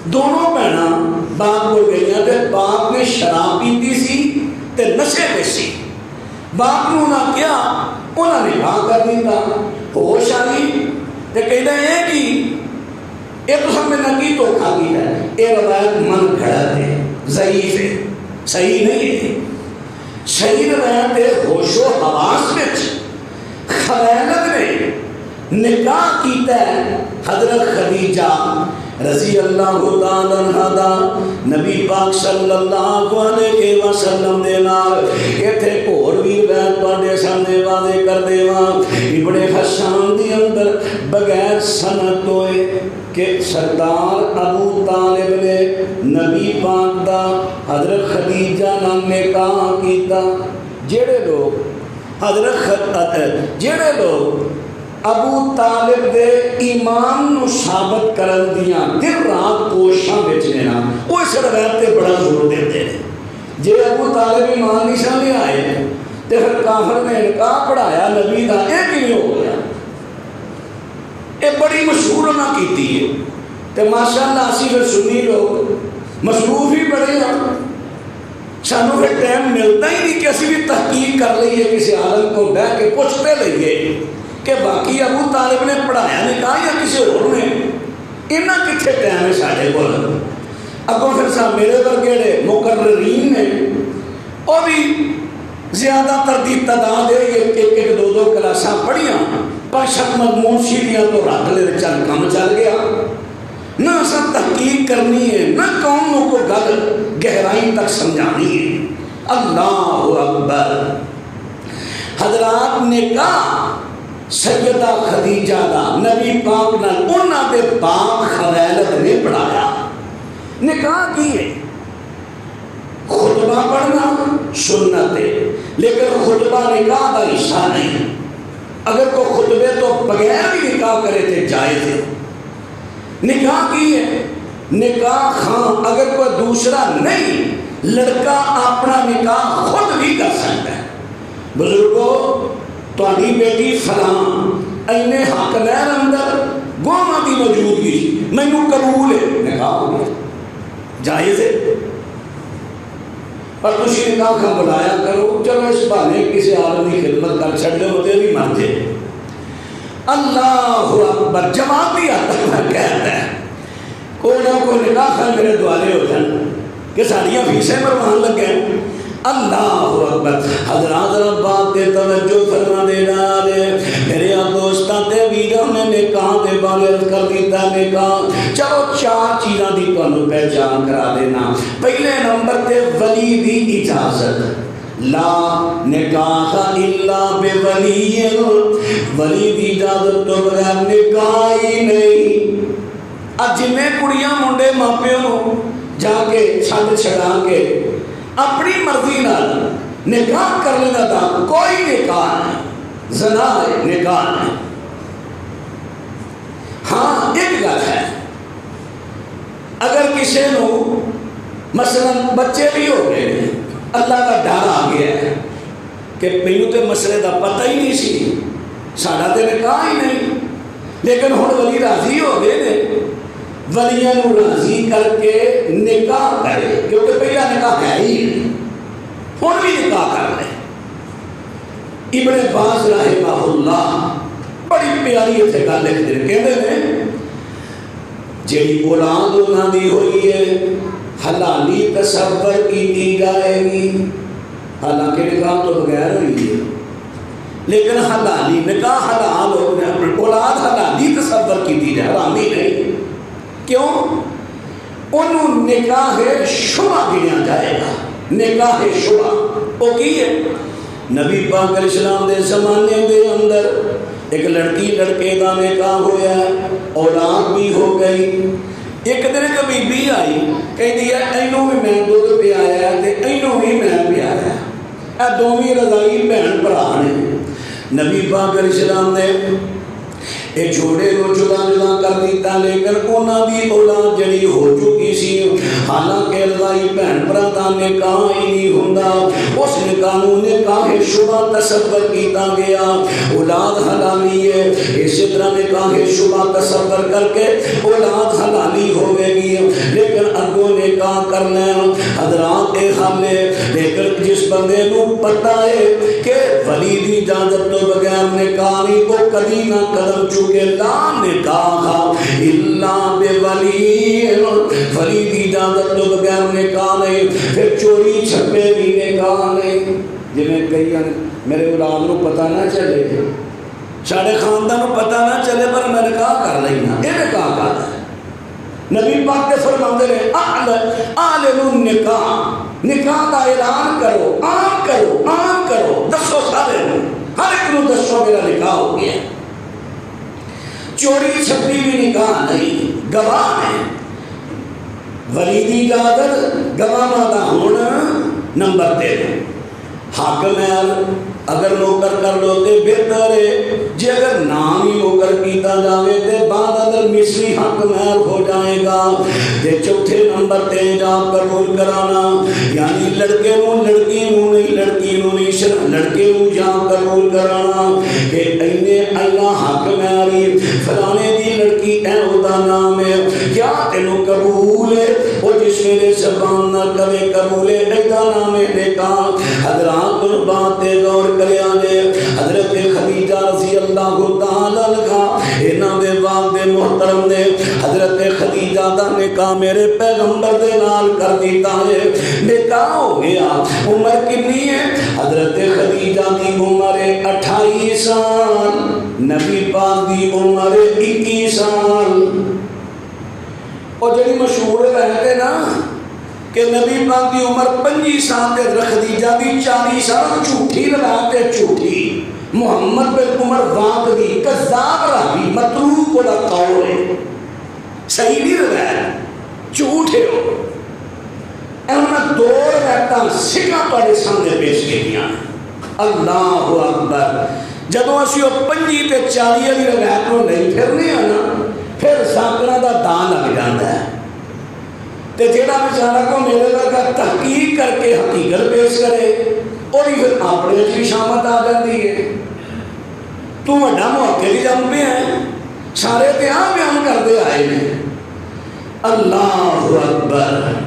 دونوں بہنا باپ کو گئیاں تے باپ نے شراب پیتی سی تے نشے میں سی باپ نے انہاں کیا انہاں نکاح کر دیتا ہوش آئی تے کہتا ہے کہ یہ تو سب میں نکی تو کھا گئی ہے یہ روایت من گھڑت ہے ضعیف ہے صحیح نہیں ہے صحیح روایت ہے ہوش و حواس میں خویلد نے نکاح کیتا ہے حضرت خدیجہ رضی اللہ تعالی عنہ دا نبی پاک صلی اللہ علیہ وسلم دے نال ایتھے اور بھی روایت پڑھے سامنے واضح کر دیواں ابن حسان دی اندر بغیر سند ہوئے کہ سردار ابو طالب نے نبی پاک دا حضرت خدیجہ نال نکاح کیتا جڑے لوگ ابو طالب دے ایمان نو ثابت کرن دیاں دن رات کوششاں بچنے نا وہ اس روایت تے بڑا زور دیتے ہیں جے ابو طالب ایمان نہیں سامنے آئے تے پھر کافر نے نکاح پڑھایا نبی دا ایک ہی ہو گیا یہ بڑی مشہور نہ کیتی ہے تے ماشاءاللہ اسی پھر سنی لوگ مصروف ہی بڑے ہیں سانوں پھر ٹائم ملتا ہی نہیں کہ اسی بھی تحقیق کر لئیے کسی عالم کو بیٹھ کے پوچھتے لئیے کہ باقی ابو طالب نے پڑھایا نکاح یا کسی اور نے انہاں کتھے ٹائم ہے ساڑھے بول اگوں پھر صاحب میرے ورگے مقررین نے اور بھی زیادہ تردید تعداد ہے ایک دو کلاساں پڑھیاں پر شک مضمون سیدھیاں تو رکھ لے چل کم چل گیا نہ سب تحقیق کرنی ہے نہ قوموں کو گل گہرائی تک سمجھانی ہے اللہ اکبر حضرات نکاح سیدہ خدیجہ دا نبی پاک نال انہاں دے باپ خویلد نے پڑھایا نکاح کی ہے خطبہ پڑھنا سنت ہے لیکن خطبہ نکاح دا حصہ نہیں اگر کوئی خطبے تو بغیر بھی نکاح کرے تھے جائز ہے نکاح کی ہے نکاح خان اگر کوئی دوسرا نہیں لڑکا اپنا نکاح خود بھی کر سکتا ہے بزرگوں تہاڈی بیٹی فلاں اینے حق نہر اندر گواہ دی موجودگی مینوں قبول ہے نکاح ہو گیا جائز ہے پر تسی نکاح کا بلایا کرو چلو اس بہانے کسی عالم کی خدمت کر چھڑ دے ہوتے بھی مر جائے اللہ اکبر جواب بھی آتا ہے کہتا ہے کوئی نہ کوئی نکاح کا میرے دوالے ہو جائیں کہ ساڑیاں فیسیں مروان لگے اللہ اکبر حضرات ربات دے توجہ فرما دینا دے میرے دوستاں تے ویروں نے نکاح دے بارے کر دیتا نکاح چلو چار چیزاں دی تانوں پہچان کرا دینا پہلے نمبر تے ولی ولی دی اجازت، لا نکاح الا بولی، ولی دی اجازت تو بغیر نکاح ہی نہیں۔ اب جنہیں کڑیاں منڈے ماپیوں نو جا کے چھڈ چھڑا کے اپنی مرضی نال نکاح کر لینا تھا، کوئی نکاح نہیں، زنا ہے، نکاح نہیں۔ ہاں ایک گل ہے، اگر کسی نو مثلا بچے بھی ہو گئے، اللہ کا ڈر آ گیا ہے کہ مینوں تے مسئلے دا پتہ ہی نہیں سی، ساڈا تے نکاح ہی نہیں، لیکن ہن ولی راضی ہو گئے نے، ولیاں نو راضی کر کے نکاح کرے، کیونکہ پہلا نکاح ہے ہی نہیں، ہن بھی نکاح کر لے۔ ابن باز رحمہ اللہ بڑی پیاری اتنے گل لکھتے ہیں، کہتے ہیں جیڑی اولاد انہاں دی ہوئی ہے حلالی تصور کی جائے گی، حالانکہ نکاح تو بغیر ہوئی ہے، لیکن حلالی نکاح حلال ہو گیا، اولاد حلالی تصور کی جائے، حرامی نہیں۔ کیوں؟ انہوں نکاح شبہ گنیا جائے گا، نکاح شبہ وہ کی ہے؟ نبی پاک علیہ السلام دے زمانے دے اندر ایک لڑکی لڑکے دا نکاح ہویا، اولاد بھی ہو گئی، ایک دن ایک بی بی آئی کہتی ہے اینوں بھی میں دودھ پیایا تے اینوں بھی میں پیایا، اے دوویں رضائی بہن بھرا نے۔ نبی پاک علیہ السلام نے اے جوڑے کو جدا جدا کر دیتا، لیکن انہاں دی اولاد جڑی ہو چکی سی، حالانکہ رضائی بہن بھرا دا نکاح ہی نہیں ہوندا، اس نکاح نو نکاح شبہ تصور کیتا گیا، اولاد حلالی ہے، اسی طرح نکاح شبہ تصور کر کے اولاد حلالی ہوے گی، لیکن اگوں نکاح کرنا حضرات حال ہے، لیکن جس بندے نو پتہ ہے کہ ولی دی اجازت تو بغیر نکاح نہیں، وہ کبھی نہ قدم چکے، لا نکاح الا بولی، ولی دی اجازت تو بغیر نکاح نہیں، پھر چوری چھپے بھی نکاح نہیں۔ جنہیں کئی میرے اولاد نو پتہ نہ چلے، سارے خاندان نو پتہ نہ چلے، پر میں نکاح کر لینا، یہ نکاح کا ہے۔ نبی پاک کے فرماتے ہیں اعلنوا النکاح، نکاح کا اعلان کرو، عام کرو، عام کرو، دسو سارے ہر ایک نو دسو میرا نکاح ہو گیا۔ چوری چھپی بھی نکاح نہیں، گواہ ہے، ولی دی اجازت گواہ دا ہونا نمبر 3، حاکم ہے اگر نوکر کر لو تے بہتر ہے، جی اگر نام ہی نوکر کیتا جاوے تے بعد اگر مصری حق مہر ہو جائے گا۔ تے چوتھے نمبر تے جاب قبول کرانا، یعنی لڑکے نو لڑکی نو نہیں، لڑکی نو نہیں، صرف لڑکے نو جاب قبول کرانا کہ اینے اللہ حق مہری فلانے دی لڑکی اے ہوتا نام ہے، کیا تینوں قبول ہے؟ وہ جس میرے زبان نہ کرے قبول ہے، ایدہ نام ہے نکاح۔ حضرات بات غور کرے آنے، حضرت خدیجہ رضی اللہ تعالیٰ عنہا انہاں دے والد محترم نے حضرت خدیجہ دا نکاح میرے پیغمبر دے نال کر دیتا ہے، نکاح ہو گیا۔ عمر کتنی ہے؟ حضرت خدیجہ دی عمر 28 سال، نبی پاک دی عمر 21 سال۔ اور جڑی مشہور رہتے نا کہ نبی پاک دی عمر 25 سال تے خدیجہ دی 40 سال، جھوٹی روایت ہے، جھوٹی۔ محمد بن عمر واقعی کذاب راوی، متروک دا قول ہے، صحیح نہیں روایت، جھوٹ ہے۔ انہاں دو روایتاں سکھا تواڈے سامنے پیش کیتیاں۔ اللہ اکبر، جدوں اسی او 25 تے 40 والی روایت نوں نہیں پھرنے آ نا، پھر ساکڑا دا دان لگ جاندا ہے۔ تے جیڑا بیچارہ کو میرے لگا تحقیق کر کے حقیقت پیش کرے، اور پھر اپنے چ شامت آ جاتی ہے۔ تو وڈا محقق ہی جم پہ ہیں، سارے تے آ بیان کرتے آئے ہیں۔ اللہ اکبر،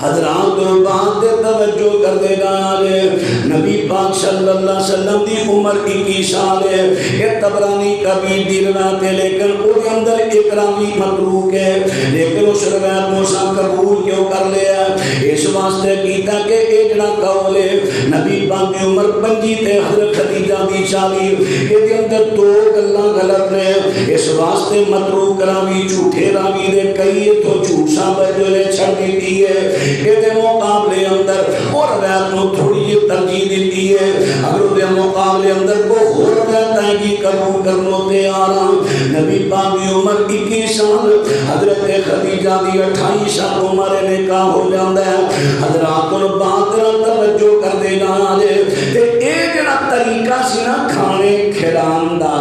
حضرات بات دے توجہ کر دے گانے، نبی پاک صلی اللہ علیہ وسلم دی عمر 21 سال ہے۔ یہ تبرانی کبیر دی روایت ہے، لیکن او دے اندر ایک راوی متروک ہے، لیکن اس روایت کو سا قبول کیوں کر لیا؟ اس واسطے کیتا کہ اے جڑا قول ہے نبی پاک دی عمر 25 تے حضرت خدیجہ دی 40، یہ دے اندر دو گلاں غلط نے، اس واسطے متروک راوی جھوٹے راوی دے کئی تو جھوٹ ثابت جو نے چھڑ دیتی ہے۔ یہ دے مقابلے بیت کو تھوڑی یہ ترجیح دیتی ہے، اگر دے مقابلے اندر کو ہو رہتا ہے کہ قبول کرنو تیار ہیں۔ نبی پاک کی عمر 21 سال، حضرت خدیجہ دی 28 سال عمر نکاح ہو جاندہ ہے۔ حضرات الباطر توجہ کر دے جانے تے اے جڑا طریقہ سی نا کھانے کھلان دا،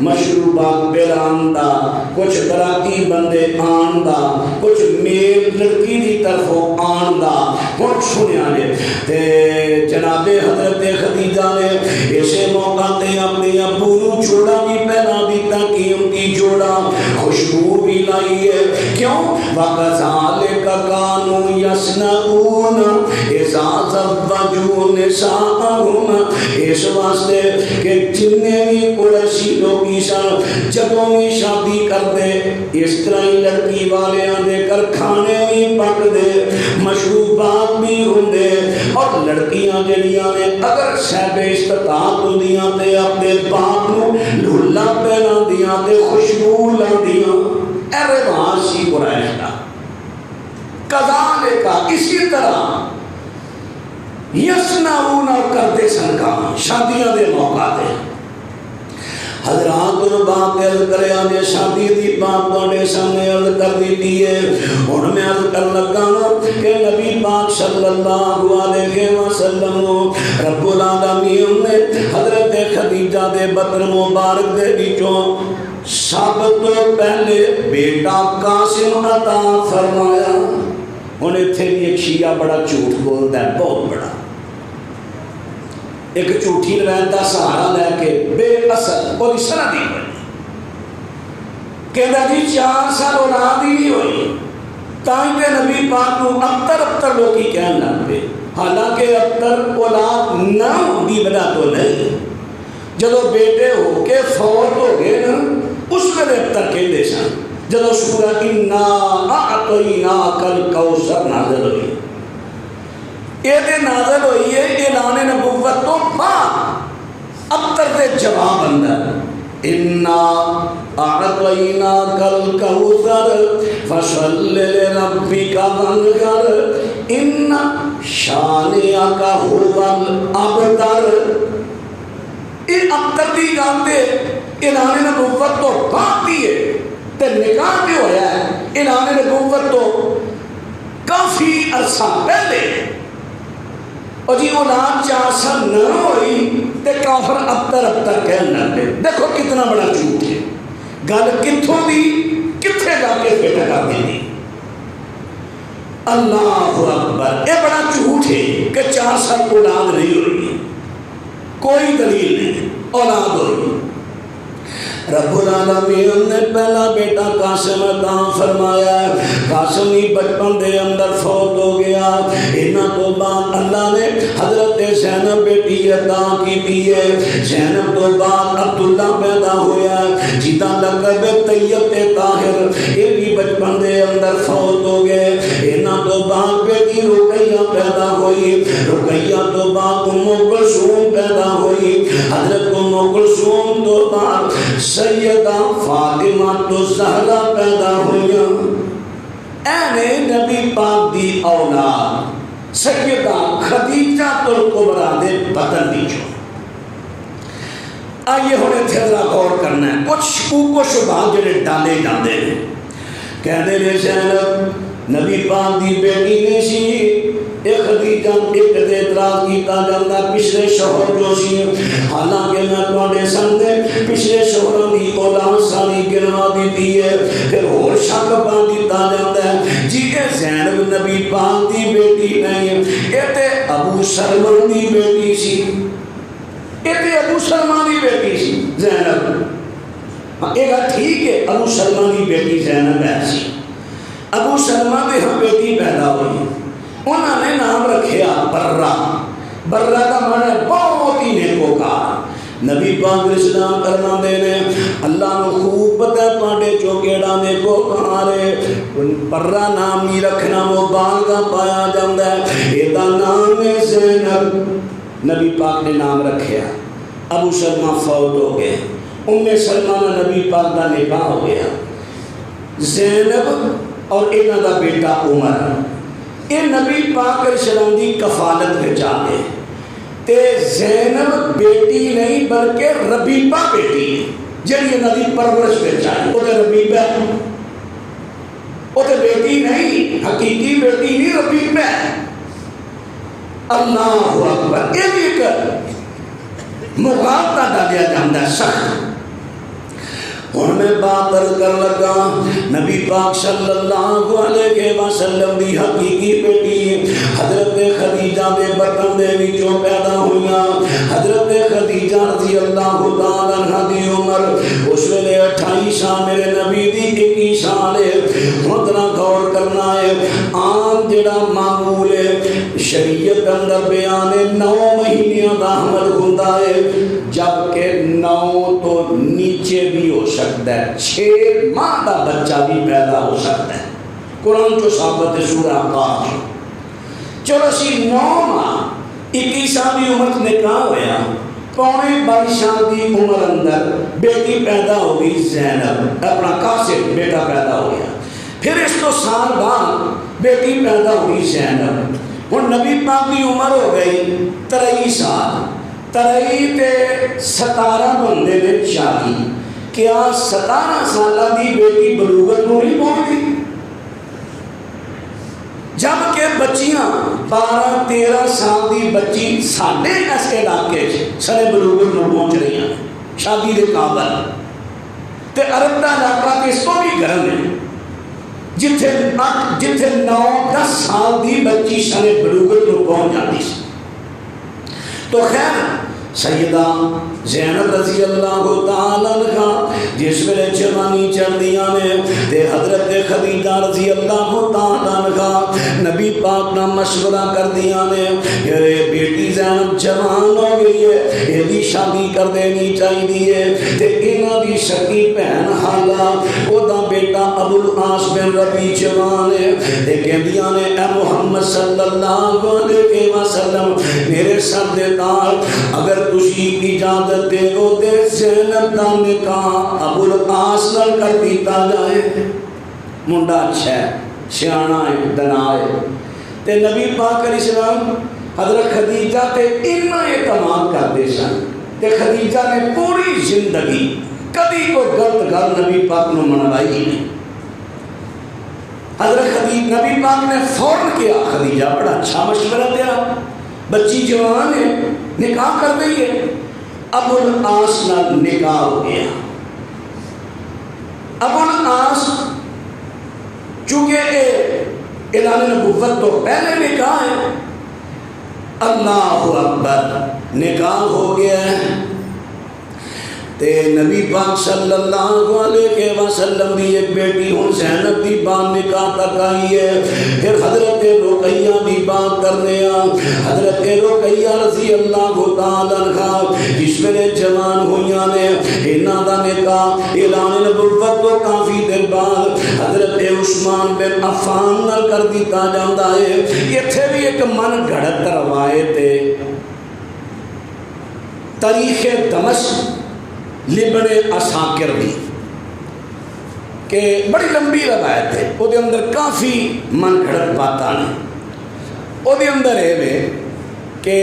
مشروبات پلان دا، کچھ براتی بندے آن دا، کچھ میل لڑکی دی طرفوں آن دا، کچھ سنیا نے تے جناب حضرت خدیجہ نے اسے موقع تے اپنے ابو نو جوڑا بھی پہنا دیتا کہ ان کی جوڑا خوشبو بھی لائی ہے۔ کیوں؟ وَقَذَالِكَ كَانُوا يَصْنَعُونَ إِذَا زَوَّجُوا نِسَاءَهُمْ، اس واسطے کہ جنہیں بھی قریشی لوگی سن جدوں بھی شادی کر دے اس طرح ہی لڑکی والے آدھے کر کھانے بھی پک دے، مشروبات بھی ہوں دے، اور لڑکیاں جڑیاں نے اگر صاحب استطاعت ہوندیاں تے اپنے باپ نو ڈھولا پہنا دیاں تے خوشبو لاندیاں، اے رواج سی قریش دا۔ کذالک اسی طرح یسنعون کرتے سن کام شادیاں دے موقع تے۔ حضرات بات عرض کرے آنے شادی دی بات توڑے سامنے عرض کر دیتی ہے۔ اور میں عرض کر لگا کہ نبی پاک صلی اللہ علیہ وسلم رب العالمین نے حضرت خدیجہ دے بطن مبارک دے بیچوں سب تو پہلے بیٹا قاسم عطا فرمایا۔ انہیں تھے بھی ایک شیعہ بڑا جھوٹ بولتا ہے، بہت بڑا، ایک جھوٹی روایت کا سہارا لے کے بے اصل اور اس طرح دی بنی کہتا جی 4 سال اولاد ہی نہیں ہوئی، تائیں کہ نبی پاک کو ابتر لوگی کہنے لگ پہ، حالانکہ ابتر اولاد نہ ہوگی بنا تو نہیں، جدو بیٹے ہو کے فوت ہو گئے نا اس میں ابتر کہندے سن۔ جدو سورہ اِنَّا أَعْطَيْنَاكَ الْكَوْثَرَ نازل ہوئی، یہ نازل ہوئی ہے اعلان نبوت تو بعد ابتر دے جواب اندر اِنَّا أَعْطَيْنَاكَ الْكَوْثَرَ فَصَلِّ لِرَبِّكَ وَانْحَرْ إِنَّ شَانِئَكَ هُوَ الْأَبْتَرُ۔ یہ ابتر دی گاندے اعلان نبوت تو بعد دیئے تے نکاح بھی ہویا ہے اعلان نبوت تو کافی عرصہ پہلے، اور جی اولاد 4 سال نہ ہوئی تے کافر ابتر کہنا پہ۔ دیکھو کتنا بڑا جھوٹ ہے، گل کتھوں دی کتھے جا کے پھٹ کر دی۔ اللہ اکبر، یہ بڑا جھوٹ ہے کہ 4 سال اولاد نہیں ہوئی، کوئی دلیل نہیں، اولاد ہوئی۔ رب العالمین نے پہلا بیٹا قاسم عطا فرمایا، قاسم ہی بچپن دے اندر فوت ہو گیا۔ انہاں تو بعد اللہ نے حضرت زینب بیٹی عطا کی ہے، زینب تو بعد عبداللہ پیدا ہویا جیتا لقب طیب طاہر، یہ بھی بچپن دے اندر فوت ہو گئے۔ انہاں تو بعد بیٹی رقیہ پیدا ہوئی، رقیہ تو بعد ام کلثوم پیدا ہوئی، حضرت ام کلثوم تو بعد سیدہ فاطمہ تو زہرا پیدا ہویا۔ اے نبی پاک دی اولاد سیدہ خدیجہ الکبریٰ دے بطن دیچو۔ آئیے ہونے تھے ذرا غور کرنا ہے، کچھ شکوک و شبہات جڑے ڈالے جاندے ہیں۔ کہنے لے زینب نبی پاک دی بیٹی نہیں سی، ایک خدیجہ ایک دے اعتراض کیتا جاندہ پچھلے شوہر جو سی، حالانکہ میں تواڈے سامنے پچھلے شوہراں دی اولاد ساری گنوا دیتی ہے، پھر اور شک پا دیتا جاندہ ہے جی کہ زینب نبی پاک دی بیٹی نہیں، یہ تے ابو سلمہ دی بیٹی سی، یہ تے ابو سلمہ دی بیٹی سی زینب۔ ایک ٹھیک ہے ابو سلمہ دی بیٹی زینب ہے سی، ابو سلمہ دے ہم بیٹی پیدا ہوئی، انہوں نے نام رکھیا برہ۔ برہ کا معنی بہت ہی نیکوکار۔ نبی پاک اسلام کرنا دینے اللہ نے خوب پتہ پاڑے چوکیڑا نیکوکار ہے، برہ نام نہیں رکھنا وہ بالغا پایا جاندہ ہے۔ ایدہ نام ہے زینب، نبی پاک نے نام رکھیا۔ ابو سلمہ فوت ہو گئے، ام سلمہ نبی پاک دا نکاح ہو گیا۔ زینب اور انہاں دا بیٹا عمر، یہ نبی پاک علیہ السلام دی کفالت وچ آ گئے تے زینب بیٹی نہیں بلکہ ربیبہ بیٹی ہے جڑی انہاں دی پرورش وچ آئی. وہ تے ربیبہ وہ تے بیٹی نہیں, حقیقی بیٹی نہیں, ربیبہ ہے. اللہ اکبر. یہ بھی ایک مغالطہ ڈالیا جاتا ہے سخت. ہوں میں بات کر لگا نبی پاک صلی اللہ علیہ وسلم دی حقیقی بیٹی حضرت خدیجہ دے بطن دے وچوں پیدا ہوئیاں. حضرت خدیجہ رضی اللہ تعالی عنہ دی عمر اس ویلے 28 سال, میرے نبی دی 21 سال ہے. ہن ذرا غور کرنا ہے, عام جڑا معمول ہے شریعت اندر بیان 9 مہینیاں دا حمل ہوندا ہے, جبکہ 9 تو نیچے بھی ہو سکتا ہے, 6 ماہ کا بچہ بھی پیدا ہو سکتا ہے. قرآن جو ثابت ہے سورہ قاف. چلو سی 9 ماہ 21 سال کی عمر نکاح ہویا, پونے 22 سال کی عمر اندر بیٹی پیدا ہو گئی زینب, اپنا قاسم بیٹا پیدا ہو گیا. پھر اس کو سال بعد بیٹی پیدا ہوئی زینب. ہوں نبی پاک کی عمر ہو گئی 23 سال. 23 تے 17 بندے نے 40. کیا 17 سالہ دی بیٹی بلوغت کو نہیں پہنچ گئی؟ جبکہ بچیاں 12-13 سال دی بچی ساڈے اس علاقے سارے بلوغت کو پہنچ رہی ہیں شادی دے قابل. تے عرب دا علاقہ اس کو بھی گرم ہے جتھے 9-10 سال دی بچی سارے بلوغت کو پہنچ جاتی سی. تو خیر سیدہ زینب رضی اللہ تعالی عنہ جس ویلے جوانی چڑھدیاں نے تے حضرت خدیجہ رضی اللہ تعالی عنہ نبی پاک نہ مشورہ کردیاں نے کہ بیٹی زینب جوان ہو گئی ہے, یہ شادی کر دینی چاہیے. تے انہاں دی سکی بہن حالہ اودا بیٹا ابو العاص بن ربیع جوان ہے. تے کہندیاں نے اے محمد صلی اللہ علیہ وسلم میرے سر دے نال اگر تسی اجازت دے دو تے زینب دا نکاح ابو العاص نال کر دیتا جائے. منڈا اچھا ہے, سیانا ہے, دنا ہے. تے نبی پاک علیہ السلام حضرت خدیجہ تے اتنا اعتماد کرتے سن. تے خدیجہ نے پوری زندگی کبھی کوئی غلط گل نبی پاک نو منوائی نہیں. حضرت نبی پاک نے فوراً کیا خدیجہ بڑا اچھا مشورہ دیا, بچی جوان ہے, نکاح کر دئی ہے. ابو العاص نال نکاح ہو گیا. ابو العاص چونکہ اعلان نبوت تو پہلے نکاح ہے, اللہ اکبر, نکاح ہو گیا ہے. تے نبی پاک صلی اللہ علیہ وسلم دی ایک بیٹی ہوں زینب دی بات نکاح تک آئی ہے. پھر حضرت رقیہ دی بات کرنے حضرت رقیہ رضی اللہ تعالی عنہ جس ویلے جوان ہوئیاں نے انہاں دا نکاح اعلان نبوت تو کافی دیر بعد حضرت عثمان بن عفان نال کر دیتا جاندا ہے. ایتھے بھی ایک من گھڑت روایت ہے تاریخ دمشق لبن عساکر دی کہ بڑی لمبی روایت ہے, وہ دے اندر کافی من گھڑت باتاں نے. وہ دے اندر ہے کہ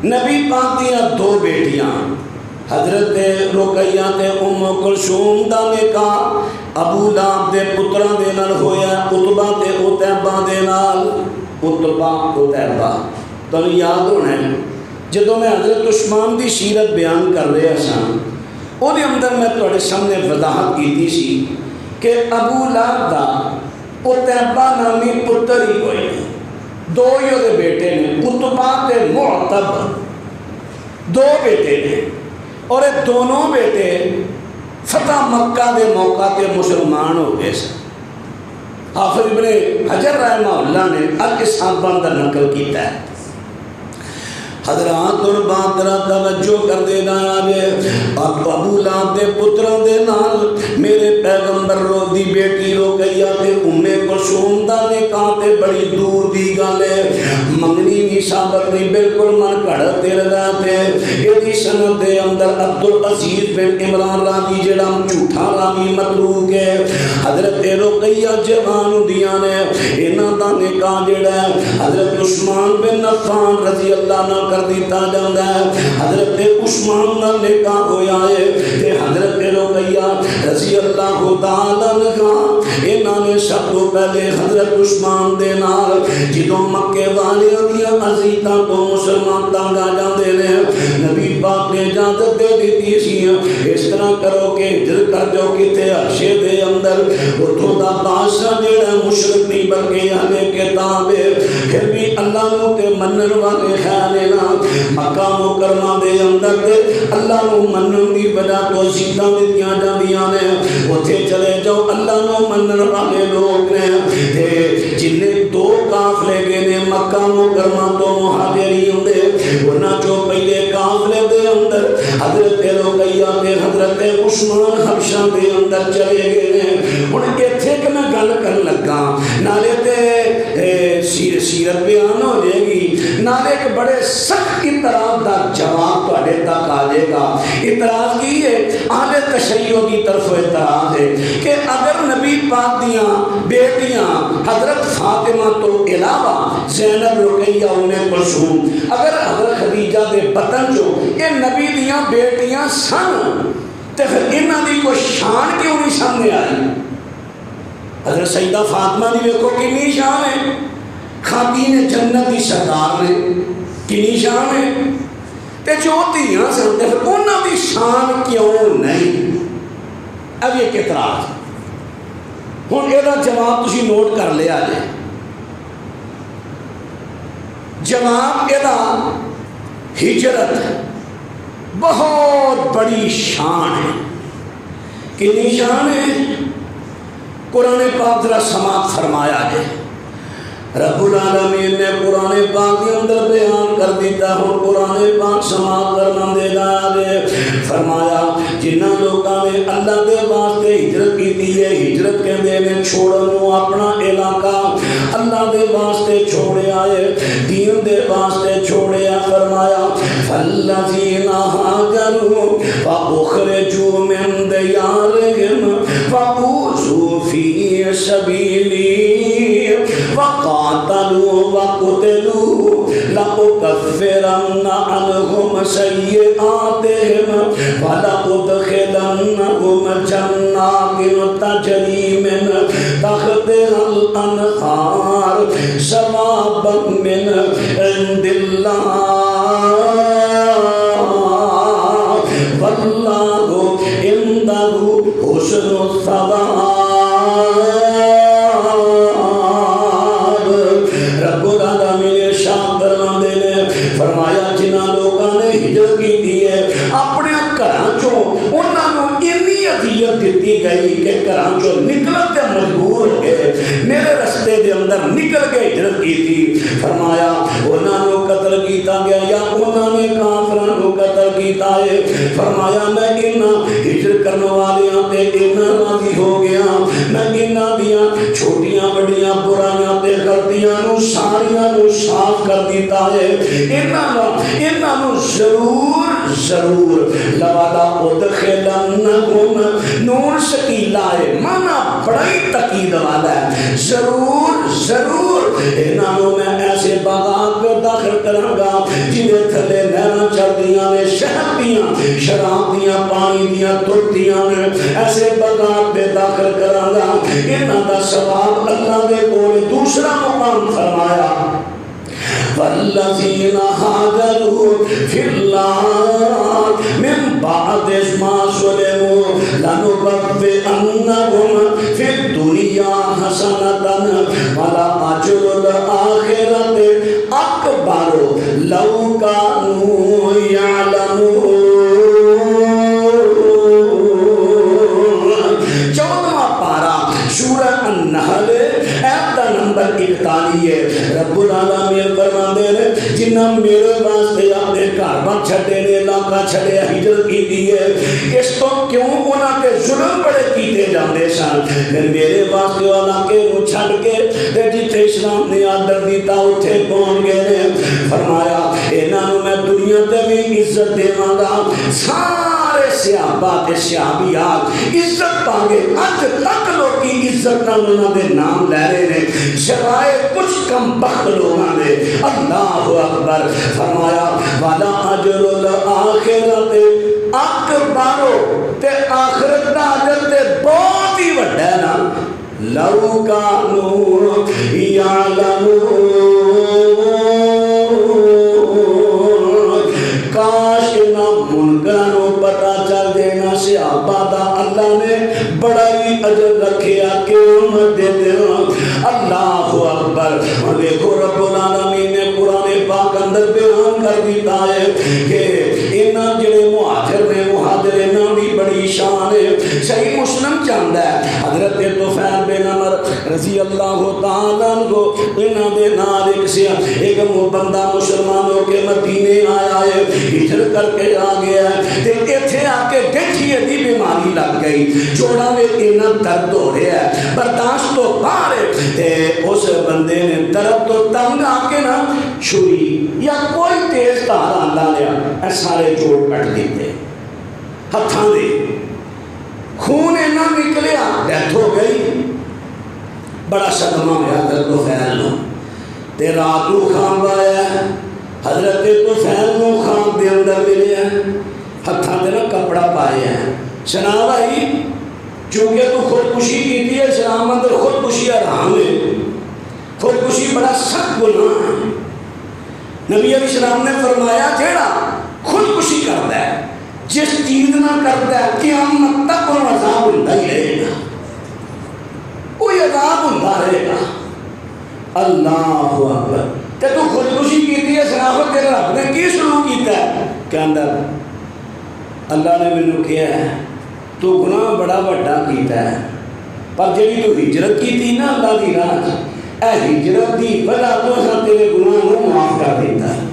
نبی پاک دیاں 2 بیٹیاں حضرت رقیہ تے ام کلثوم دا نکاح ابو لہب دے پتراں دے نال ہویا, عتبہ تے عتیبہ دے نال. عتبہ عتیبہ تو یاد ہونا ہے جدوں میں حضرت عثمان دی سیرت بیان کر رہا سا, وہ دے اندر میں تھوڑے سامنے وضاحت کی سی کہ ابو لہب دا عتیبہ نامی پتر ہی کوئی نہیں, 2 ہی دے بیٹے نے, عتبہ تے معتب, 2 بیٹے نے. اور یہ دونوں بیٹے فتح مکہ دے موقع تے مسلمان ہو گئے سن. حافظ ابن حجر رحمہ اللہ نے الاصابہ اندر نقل کیتا ہے. حضرات اور بات را توجہ کر دینا آگے ابو لہب دے پتروں دے نال میرے پیغمبر رو دی بیٹی رقیہ تے ام کلثوم دا نکاح تے بڑی دور دی گل ہے. منگنی بھی ثابت نہیں، بالکل من گھڑ دے رہا تھے. یہ سند دے اندر عبدالعزیز بن عمران راوی جڑا جھوٹا راوی متروک ہے. حضرت رقیہ جوان ہوندیاں نے، انہاں دا نکاح جڑا ہے حضرت عثمان بن عفان رضی اللہ عنہ کر دیتا جاندا ہے. حضرت عثمان نال نکاح ہویا ہے تے حضرت رقیہ رضی اللہ تعالی عنہ انہاں نے سب تو پہلے حضرت عثمان دے نال جدوں مکے والیاں دیاں عزیتاں تو مسلمان تنگ آ جاندے نے، نبی پاک نے اجازت دے دیتی سی اس طرح کرو کہ ہجرت کر جاؤ کتے حبشے دے اندر. اتھوں دا بادشاہ جڑا مشرک نہیں بلکہ اہل کتاب ہے، پھر بھی اللہ نو تے منن والے ہے نا. مکہ مکرمہ دے اندر تے اللہ نو منن دی وجہ تو عزیتاں دتیاں جاندیاں نے. اوتھے چلے جاؤ اللہ نو منن والے لوگ نے تے جنے دو قافلے گئے نے مکہ مکرمہ تو مہاجری ہوندے، انہاں چوں پہلے قافلے دے اندر حضرت رقیہ تے حضرت عثمان حبشہ دے اندر چلے گئے نے. ہن ایتھے کہ میں گل کرن لگا نالے تے سیرت بیان ہو جائے گی، نالے ایک بڑے سخت اعتراض دا جواب تواڈے تک آ جائے گا. اعتراض کی ہے؟ اہل تشیع کی طرف اعتراض ہے کہ اگر نبی پاک دیاں بیٹیاں حضرت فاطمہ تو علاوہ زینب رقیہ ام کلثوم اگر حضرت خدیجہ دے بطن جو یہ نبی دیاں بیٹیاں سن تے پھر انہاں دی کوئی شان کیوں نہیں سامنے آئی؟ حضرت سیدہ فاطمہ دی ویکھو کنی شان ہے، خاتین جنت دی سردار نے، کنی شان ہے. تے جو دھیاں سن تے پھر انہاں دی شان کیوں نہیں؟ اب یہ اعتراض ہن یہ جواب تسی نوٹ کر لیا جے. جواب یہ ہجرت بہت بڑی شان ہے. کنی شان ہے؟ قرآن پاک ذرا سماعت فرمایا ہے. رب العالمین نے قرآن پاک کے اندر بیان کر دیتا ہوں. قرآن پاک سماعت کرنا دے دے فرمایا جنہاں لوگوں نے اللہ دے واسطے ہجرت کی ہے، ہجرت کہندے نے چھوڑن اپنا علاقہ اللہ دے واسطے چھوڑیا ہے، دین دے واسطے چھوڑیا. فرمایا فالذین ہاجروا فاخرجوا من دیارہم فاوذوا فی سبیلی وقاتلوا وقتلوا لأکفرن عنہم سیئاتہم وَلَأُدْخِلَنَّهُمْ جَنَّاتٍ تَجْرِي مِنْ تَحْتِهَا الْأَنْهَارُ ثَوَابًا مِنْ عِنْدِ اللَّهِ وَاللَّهُ عِنْدَهُ حُسْنُ الثَّوَابِ. رب العالمین ارشاد فرماتے ہیں فرمایا جنہاں لوگوں نے ہجرت کی ہے اپنے گھراں چوں انہاں نوں اتنی اذیت دتی گئی کہ گھراں چوں نکلن تے مجبور ہو گئے، میرے رستے دے اندر نکل کے ہجرت کی تھی. فرمایا انہاں نوں قتل کیتا گیا یا انہاں نے کافراں نوں قتل کیتا ہے. فرمایا میں انہاں ہجرت کرنے والیاں تے انہاں راضی ہو گیا، میں انہاں دیاں چھوٹیاں بڑیاں برائیاں تے غلطیاں نوں ساریاں نوں صاف کر دیتا ہے. انہاں نوں ضرور لوالا ادخلنہم نون شکیلا ہے مانا بڑی تقید والا ہے. ضرور انہاں نوں میں ایسے باغات میں داخل کراں گا جنہیں تھلے نہراں چلدیاں نے، شہد دیاں شراب دیاں پانی دیاں ترتیاں نے، ایسے باغات میں داخل کراں گا. انہاں دا ثواب اللہ دے کول دوسرا مقام فرمایا والذین ہاجروا فی اللہ من بعد ما ظلموا لنبوئنہم فی الدنیا حسنۃ ولأجر الآخرۃ اکبر لو کانوا یعلمون. 14واں پارہ سورہ النحل آیت نمبر 41 ہے. رب العالمین فرماتے ہیں جنہ میرے واسطے اپنے گھر بار چھڈے نے علاقہ چھڈیا ہجرت کی ہے اس تو کیوں انہاں تے ظلم بڑے کیتے جاندے سن پھر میرے واسطے علاقے نو چھڈ کے تے جتھے اسلام نے آدر دیتا اتھے پہنچ گئے نے فرمایا انہاں نو میں دنیا تے بھی عزت دیواں گا سارے صحابہ تے صحابیات عزت پاگے اج تک لوگی عزت نال انہاں دے نام لے رہے نے سوائے کچھ کم بخت لوگاں دے اللہ اکبر فرمایا والا اجر الاخرت اکبر تے آخرت دا اجر تے بہت ہی بڑا ہے نا لو کانوا یعلمون کاش نہ منکروں پتہ چل دینا صحابہ دا اللہ نے بڑا ہی اجر رکھیا قیامت دے دن اللہ اکبر اور دیکھو رب العالمین نے قرآن پاک اندر بیان کر دیتا ہے کہ انہاں جڑے مہاجر نے مہاجر انہاں دی بڑی شان ہے صحیح مسلم چاہتا ہے حضرت طفیل بن عمر رضی اللہ تعالیٰ عنہ انہاں دے نال ایک بندہ مسلمان ہو کے مدینے آیا ہے ہجرت کر کے آ گیا ہے تے ایتھے آ کے گٹھیے دی بیماری لگ گئی جوڑا میں اتنا درد ہو رہا ہے برداشت تو باہر ہے تے اس بندے نے درد تو تنگ آ کے نا چھری یا کوئی تیز تار آندا لیا اے سارے جوڑ کٹ دیتے ہتھاں دے خون اینا نکلیا ڈیتھ ہو گئی بڑا صدمہ ہوا حضرت طفیل نو تے رات نو خواب آیا حضرت طفیل نو خواب دے اندر ملیا ہتھاں دے نا کپڑا پایا سنا بھائی چونکہ تو خودکشی کی ہے اسلام اندر خودکشی حرام ہے خودکشی بڑا سخت گناہ ہے نبی علیہ السلام نے فرمایا جیڑا خودکشی کرتا ہے جس چیز نہ کرتا ہے قیامت تک وہ عذاب ہوتا ہی رہے گا کوئی عذاب ہوتا رہے گا اللہ اکبر کہ تو خودکشی کی ہے شرافت کے رب نے کی سلوک کیتا ہے کہ اندر اللہ نے مینوں کیا ہے تو گناہ بڑا بڑا کیتا ہے پر جب تو ہجرت کی تھی نا اللہ دی راہ اے ہجرت دی وجہ تو اساں تیرے گناہ کو معاف کر دیتا ہے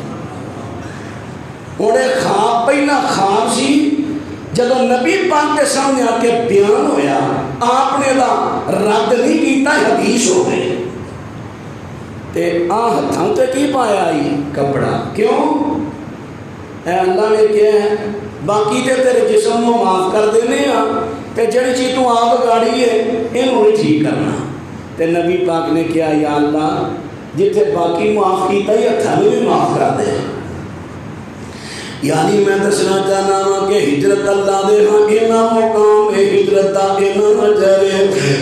اوڑے خواب پہلا خواب سی جب نبی پاک کے سامنے آ کے بیان ہویا آپ نے دا رد نہیں کیتا حدیث ہو گئے تے آ ہتھاں تے کی پایا آئی کپڑا کیوں اے اللہ نے کیا ہے باقی تے تیرے جسم کو معاف کر دینے ہاں تے جڑی چیز تو آپ گاڑی ہے انہوں نے ٹھیک کرنا تے نبی پاک نے کیا یا اللہ جتھے باقی معاف کیتا ہی ہتھاں بھی معاف کر دے یعنی میں دسنا چاہنا ہوں کہ ہجرت اللہ دے ہاں اینا مقام ہے ہجرت دا اینا نجر ہے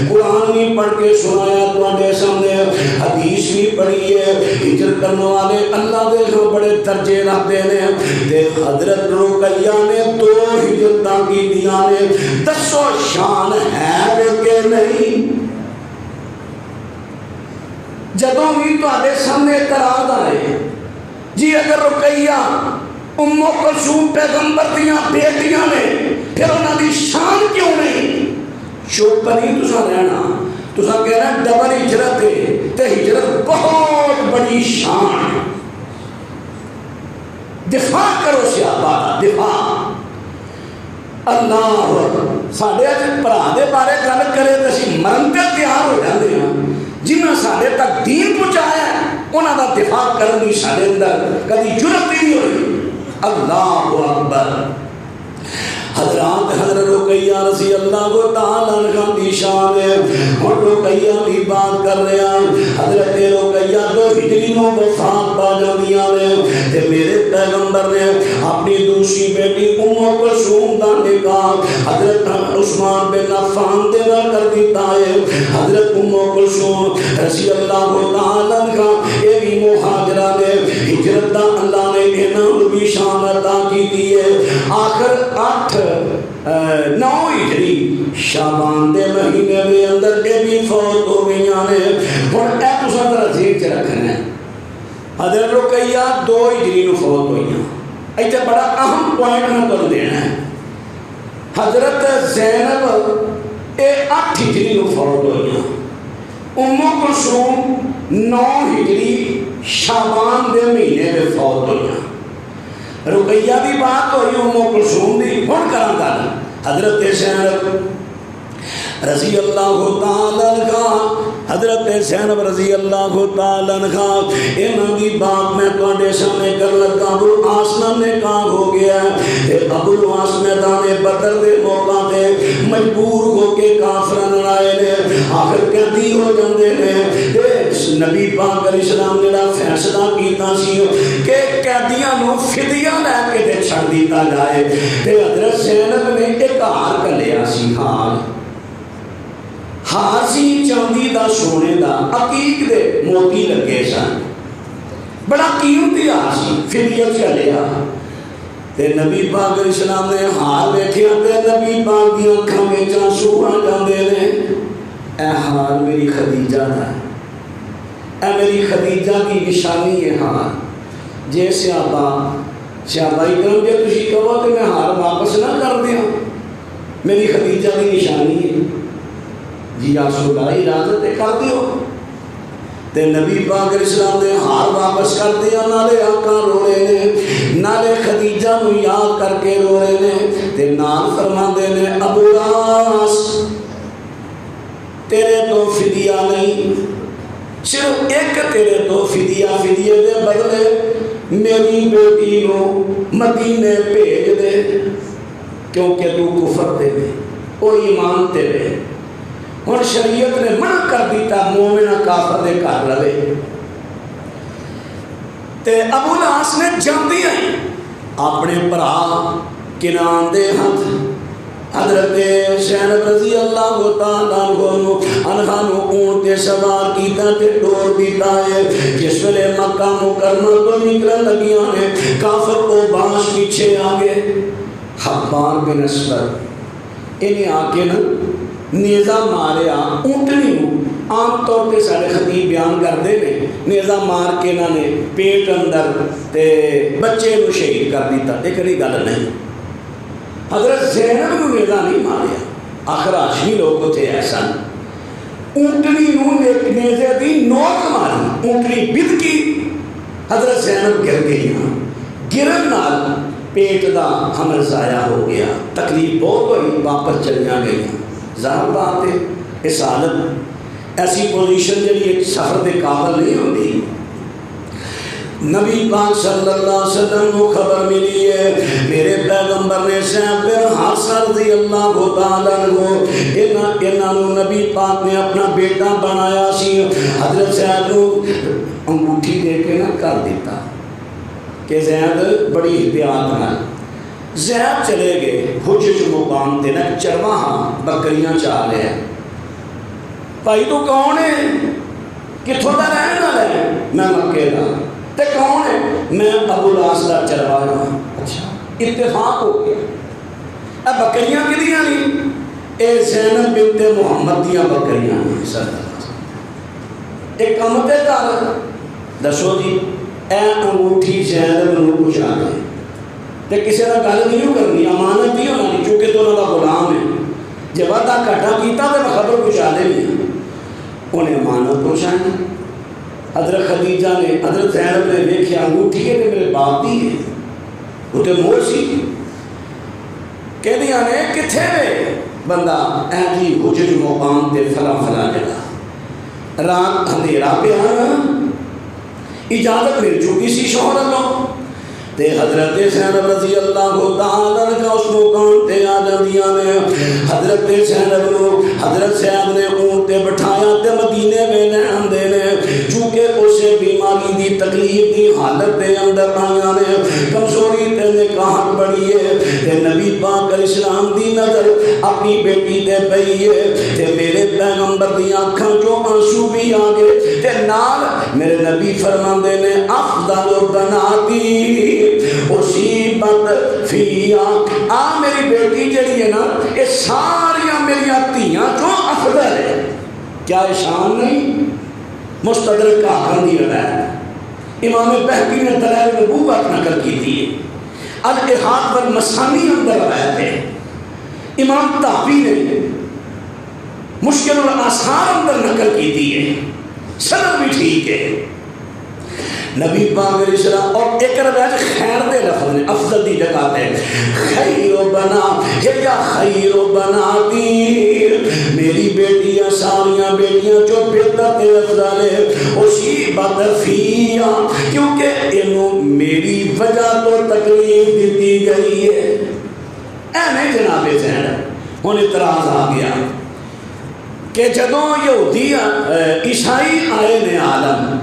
قرآن بھی پڑھ کے سنایا تواڈے سامنے حدیث بھی پڑھی ہے ہجرت کرنے والے اللہ دے ہاں بڑے درجے رکھتے ہیں تے حضرت رقیہ نے 2 ہجرتاں کی دیاں نے دسو شان ہے کہ نہیں جدوں بھی تواڈے سامنے اعتراض آئے جی اگر رقیہ ام کلثوم پیغمبر دیاں بیٹیاں نے پھر انہاں دی شان کیوں نہیں چپ نہیں تساں رہنا تساں کہنا ڈبل ہجرت ہے تے ہجرت بہت بڑی شان دفاع کرو صحابہ دا دفاع اللہ ساڈے اج بھرا دے بارے گل کرے تے اسی مرن تے تیار ہو جاندے ہاں جنہاں ساڈے تک دین پہنچایا ہے انہاں دا دفاع کرنی ساڈے اندر کبھی جرت نہیں ہوئی اللہ اکبر حضرات حضرت رقیہ رضی اللہ تعالیٰ عنہ کی شان ہے اور رقیہ کی بات کر رہے ہیں حضرت رقیہ 2 ہجری نو وفات پا جاندیاں نے تے میرے پیغمبر نے اپنی دوسری بیٹی ام کلثوم دا نکاح حضرت عثمان بن عفان دے نال کر دیتا ہے حضرت ام کلثوم رضی اللہ تعالیٰ عنہ اے بھی مہاجرہ نے ہجرت دا اللہ نے انہاں بھی شان عطا کی ہے آخر 9 ہجری شعبان دے مہینے دے اندر اے بھی فوت ہو گئیاں نے ہن اے تساں ذرا ذہن چ رکھنا ہے حضرت رقیہ 2 ہجری نو فوت ہوئیاں ایتھے بڑا اہم پوائنٹ میں تانوں دینا ہے حضرت زینب اے 8 ہجری نو فوت ہوئیاں ام کلثوم 9 ہجری شعبان دے مہینے میں فوت ہوئی. رقیہ دی بات ہوئی ام کلثوم دی. ہن کراں گل حضرت زینب رضی اللہ تعالی عنہ. حضرت زینب رضی اللہ تعالی عنہ انہاں دی بات میں تواڈے سامنے کر لگا. ابو العاص نال نکاح ہو گیا تے ابو العاص میدان بدر دے موقع تے مجبور ہو کے کافراں نال آئے نے. آخر قیدی ہو جاندے نے تے نبی پاک علیہ السلام نے فیصلہ کیتا سی کہ قیدیاں نو فدیہ لے کے تے چھڑ دیتا جائے. تے حضرت زینب نے ایک ہار کلیا سی. ہار سی چاندی دا سونے دا عقیق دے موتی لگے سن. بڑا قیمتی ہار سی. فدیہ چلیا تے نبی پاک علیہ السلام نے ہار ویکھیا تے نبی پاک دی اکھاں وچ آنسو آ جاندے نے. اے ہار میری خدیجہ دا ہے, اے میری خدیجہ کی نشانی ہے ہار. جے صحابہ اکرام جے تسی کہو تے میں ہار واپس نہ کر دیاں, میری خدیجہ کی نشانی ہے. جی یا رسول اللہ اجازت کر دیو. تے نبی پاک علیہ السلام نے ہار واپس کر دیا. نالے آقا رو رہے نے, نالے خدیجہ نو یاد کر کے رو رہے نے تے نال فرماندے نے ابو العاص تیرے تو فدیہ نہیں, صرف ایک تیرے تو فدیہ دے بدلے میری بیٹی نو مدینے بھیج دے, کیونکہ تو کفر دے دے او ایمان تے دے. ہن شریعت نے منع کر دیتا مومنہ کافر دے گھر رہے. تے ابو العاص نے جاندی آئی اپنے بھرا کنان دے ہاتھ حضرت زینب رضی اللہ تعالیٰ عنہ نو اونٹ تے سوار کیتا تے ڈور دیتا ہے. جس ویلے مکہ مکرمہ تو نکلن لگیاں نے کافر کو باش پیچھے آگے. حبان بن اسود انہیں آ کے نا نیزہ ماریا اونٹنی نو. عام طور پہ سارے خطیب بیان کرتے ہیں نیزہ مار کے انہوں نے پیٹ اندر تے بچے نو شہید کر دیتا. ایک گل نہیں, حضرت زینب نو نیزہ نہیں ماریا. آخر ہاشمی لوگ ہوتے ایسا اونٹنی نو نیزے دی نوک ماری, اونٹنی بد کی, حضرت زینب گر گئی. گرن نال پیٹ دا حمل ضائع ہو گیا. تکلیف بہت ہوئی, واپس چلیاں گئی. ظاہر بات ہے اس حالت ایسی پوزیشن جڑی ایک سفر دے قابل نہیں ہوتی. نبی پاک صلی اللہ علیہ وسلم کو خبر ملی ہے میرے پیغمبر نے زید بن حارثہ رضی اللہ تعالیٰ عنہ انہوں نبی پاک نے اپنا بیٹا بنایا سی. حضرت زید کو انگوٹھی دے کے نہ کر دیتا کہ زید بڑی احتیاط نہ. زید چلے گئے حجج مقام تے نہ چرواہاں بکریاں چا لے. بھائی تو کون ہے, کتھوں دا رہن والا ہے؟ میں مکے دا. تے کون ہے؟ میں ابو العاص دا چرواہا ہوں. اچھا اتفاق ہو گیا. اے بکریاں کدیاں نہیں, اے زینب بنت محمد دیاں بکریاں ہیں. ایک کم تے کر دسو جی اے انگوٹھی زینب نو پہنچا دے تے کسی کا گل نہیں کرنی, امانت نہیں ہونی چونکہ تو انہوں کا غلام ہے. جب وعدہ گھاٹا کیتا تو میں خبر پہنچا دینی. انہیں امانت پہنچائی. حضرت خدیجہ نے حضرت زینب نے دیکھا انگوٹھی ہے کہ میرے باپ دی ہے, وہ تو مور سی. کہہ دیا نے کتھے وے بندہ اے جی حجج مقام تے فلاں فلاں جگہ رات اندھیرا پہ آنا اجازت مل چکی سی شوہر اللہ. تے حضرت زینب رضی اللہ تعالیٰ عنہ اس مقام تے آ جاندیاں نے. حضرت زینب نو حضرت زید نے اونٹ تے بٹھایا تے مدینے میں لے آندے نے. چونکہ اسے بیماری دی تکلیف دی حالت دے اندر آیا نے, کمزوری تے نکاح بڑی ہے تے نبی پاک علیہ السلام دی نظر اپنی بیٹی تے پئی ہے تے میرے پیغمبر دی آنکھاں چوں آنسو بھی آ گئے تے نال میرے نبی فرماندے نے افضل البناتی اصیبت فی آ میری بیٹی جڑی ہے نا یہ ساریاں میری دھیاں چوں افضل ہے. کیا شان نہیں؟ مستدرک حاکم دی روایت امام بہقی نے دلائل نبوت نقل کی تھی. الاحاط والمسانی اندر روایت ہے. امام طحاوی نے مشکل الآثار اندر نقل کی تھی ہے, سند بھی ٹھیک ہے. نبی پاک علیہ السلام اور ایک روایت خیر دے لفظ نے افضل دی جگہ تے خیر بنا یا خیر بناتی میری بیٹیاں ساریاں بیٹیاں جو بہتر تے افضل ہے اسی بدفیہ کیونکہ انہوں میری وجہ تو تکلیف دیتی گئی ہے۔ اے نہیں جناب زین ہن اعتراض آ گیا کہ جدوں یہودی عیسائی آئے نے عالم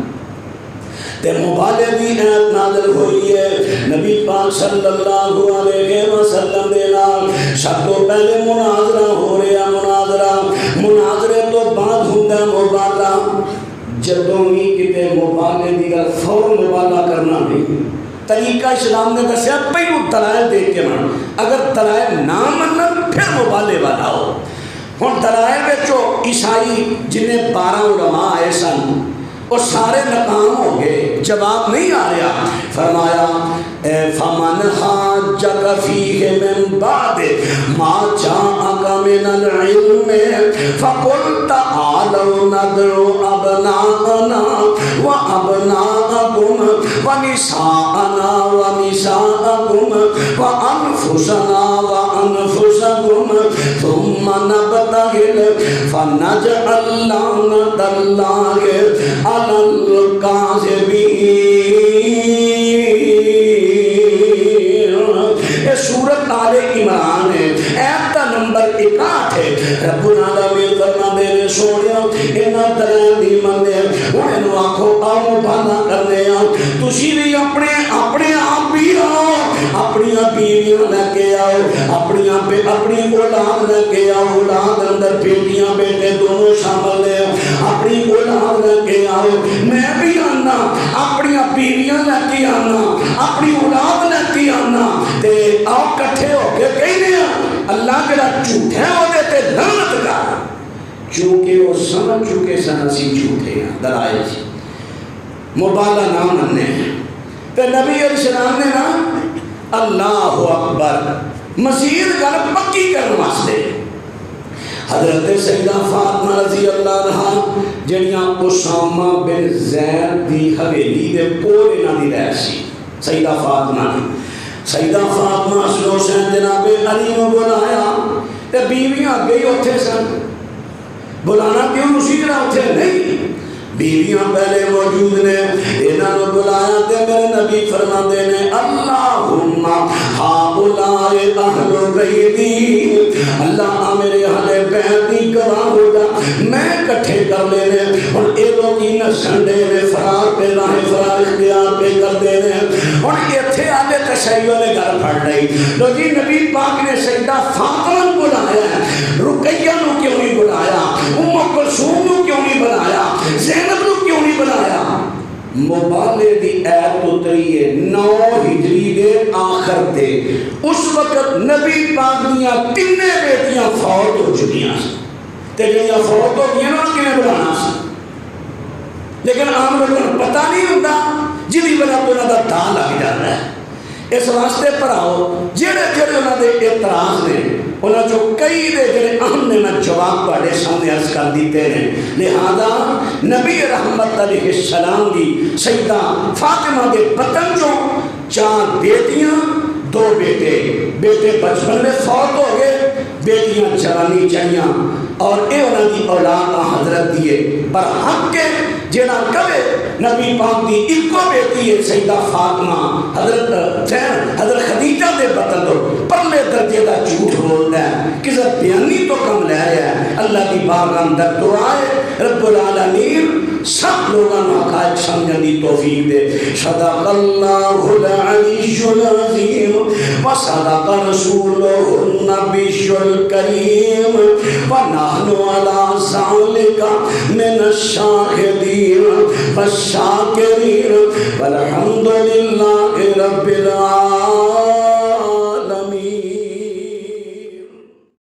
تے مبالغے دی آیت نازل ہوئی ہے نبی پاک صلی اللہ علیہ وسلم دے نال سب تو پہلے مناظرہ ہو رہا مناظرے تو بعد ہوندا مبالغہ جدوں بھی کتے مبالغے دی گل فوراً مبالغہ کرنا نہیں طریقہ اسلام نے دسیا پہلو دلائل دیکھ کے من اگر دلائل نہ منن پھر مبالغے والا ہو ہن دلائل وچوں عیسائی جنہیں 12 علماء آئے سن وہ سارے ناکام ہو گئے جواب نہیں آ رہا فرمایا فمن حاجک فیہ من بعد ما جاءک من العلم فقل تعالوا ندعو ابناءنا وابناءکم ونساءنا ونساءکم وانفسنا وانفسکم ثم نبتہل فنجعل لعنت اللہ علی الکاذبین۔ یہ سورت آل عمران ہے ایت نمبر 61 ہے رب العالمین فرما دے نے سونیا انہاں طرح دی مندے انہاں آکھو آؤ بھانا کرنے تسی بھی اپنے آپ بھی آؤ اپنی بیویاں لے کے آؤ اپنی اولاد لے کے آؤ اولاد اندر بیٹیاں بیٹے دونوں شامل لے اپنی اولاد لے کے آؤ میں بھی آنا اپنی بیویاں لے کے آنا اپنی اولاد لے کے آنا تے آؤ کٹھے ہو کے کہنے اللہ جڑا جھوٹے ہو دیتے لعنت کر چونکہ وہ سمجھ چکے سن اسی جھوٹے ہیں دلائل مبالغہ نہ مننے تے نبی علیہ السلام نے نا اللہ اکبر مزید گل پکی کرنے واسطے حضرت سیدہ فاطمہ رضی اللہ عنہا جڑیاں اسامہ بن زید دی حویلی دے کول انہاں دی رہ سی سیدہ فاطمہ حسن حسین جناب علی نو بلایا تے بیویاں گئی اوتھے سن بلانا کیوں اسی طرح اوتھے نہیں بیویاں پہلے موجود نے انہاں نو بلایا تے میرے نبی فرماندے نے اللہم ہؤلاء اہل بیتی اللہ میرے اہل بیت دی گواہ ہوگا میں کٹھے کر لینے اور اے لوگ نسن دے نے فرار پہ راہ فرار اختیار پہ کر دینے اور ایتھے آلے تشیع نے گھر پھڑ رہی لو جی نبی پاک نے سیدہ فاطمہ بلایا رقیہ نو کیوں نہیں بلایا ام کلثوم نو کیوں نہیں بلایا زینب نو کیوں نہیں بلایا مبالغے دی ایت اتری ہے 9 ہجری دے آخر تے اس وقت نبی پاک دیاں 3 بیٹیاں فوت ہو چکیاں تے جنیاں فوت ہو گیا نا کیوں بلانا سی لیکن عام لوگوں کو پتہ نہیں ہوتا جنہی بنا تو انہوں دا دا لگ جاتا ہے اس واسطے پر آؤ جڑے انہوں نے اعتراض نے انہوں جو کئی دے جڑے اہم نے میں جواب پڑھے سامنے عرض کر دیتے ہیں لہذا نبی رحمت علیہ السلام دی سیدہ فاطمہ کے بطن جو 4 بیٹیاں 2 بیٹے بچپن میں فوت ہو گئے بیٹیاں جوانی چاہیاں اور اے انہوں کی اولاد حضرت دیئے پر حق کے جنا کبے نبی پاک دی ایکو بیٹی ہے سیدہ فاطمہ حضرت خدیجہ دے بطن دو پرلے درجے دا جھوٹ بولتا ہے کسا بیانی تو کم لے رہا ہے اللہ کی بارگاہ اندر دعائے رب العالمین سب لوگاں حقائق سمجھنے دی توفیق دے صدق اللہ العلی العظیم وصدق رسولہ النبی الکریم ونحن علی ذالک من الشاہدین والشاکرین والحمد للہ رب العالمین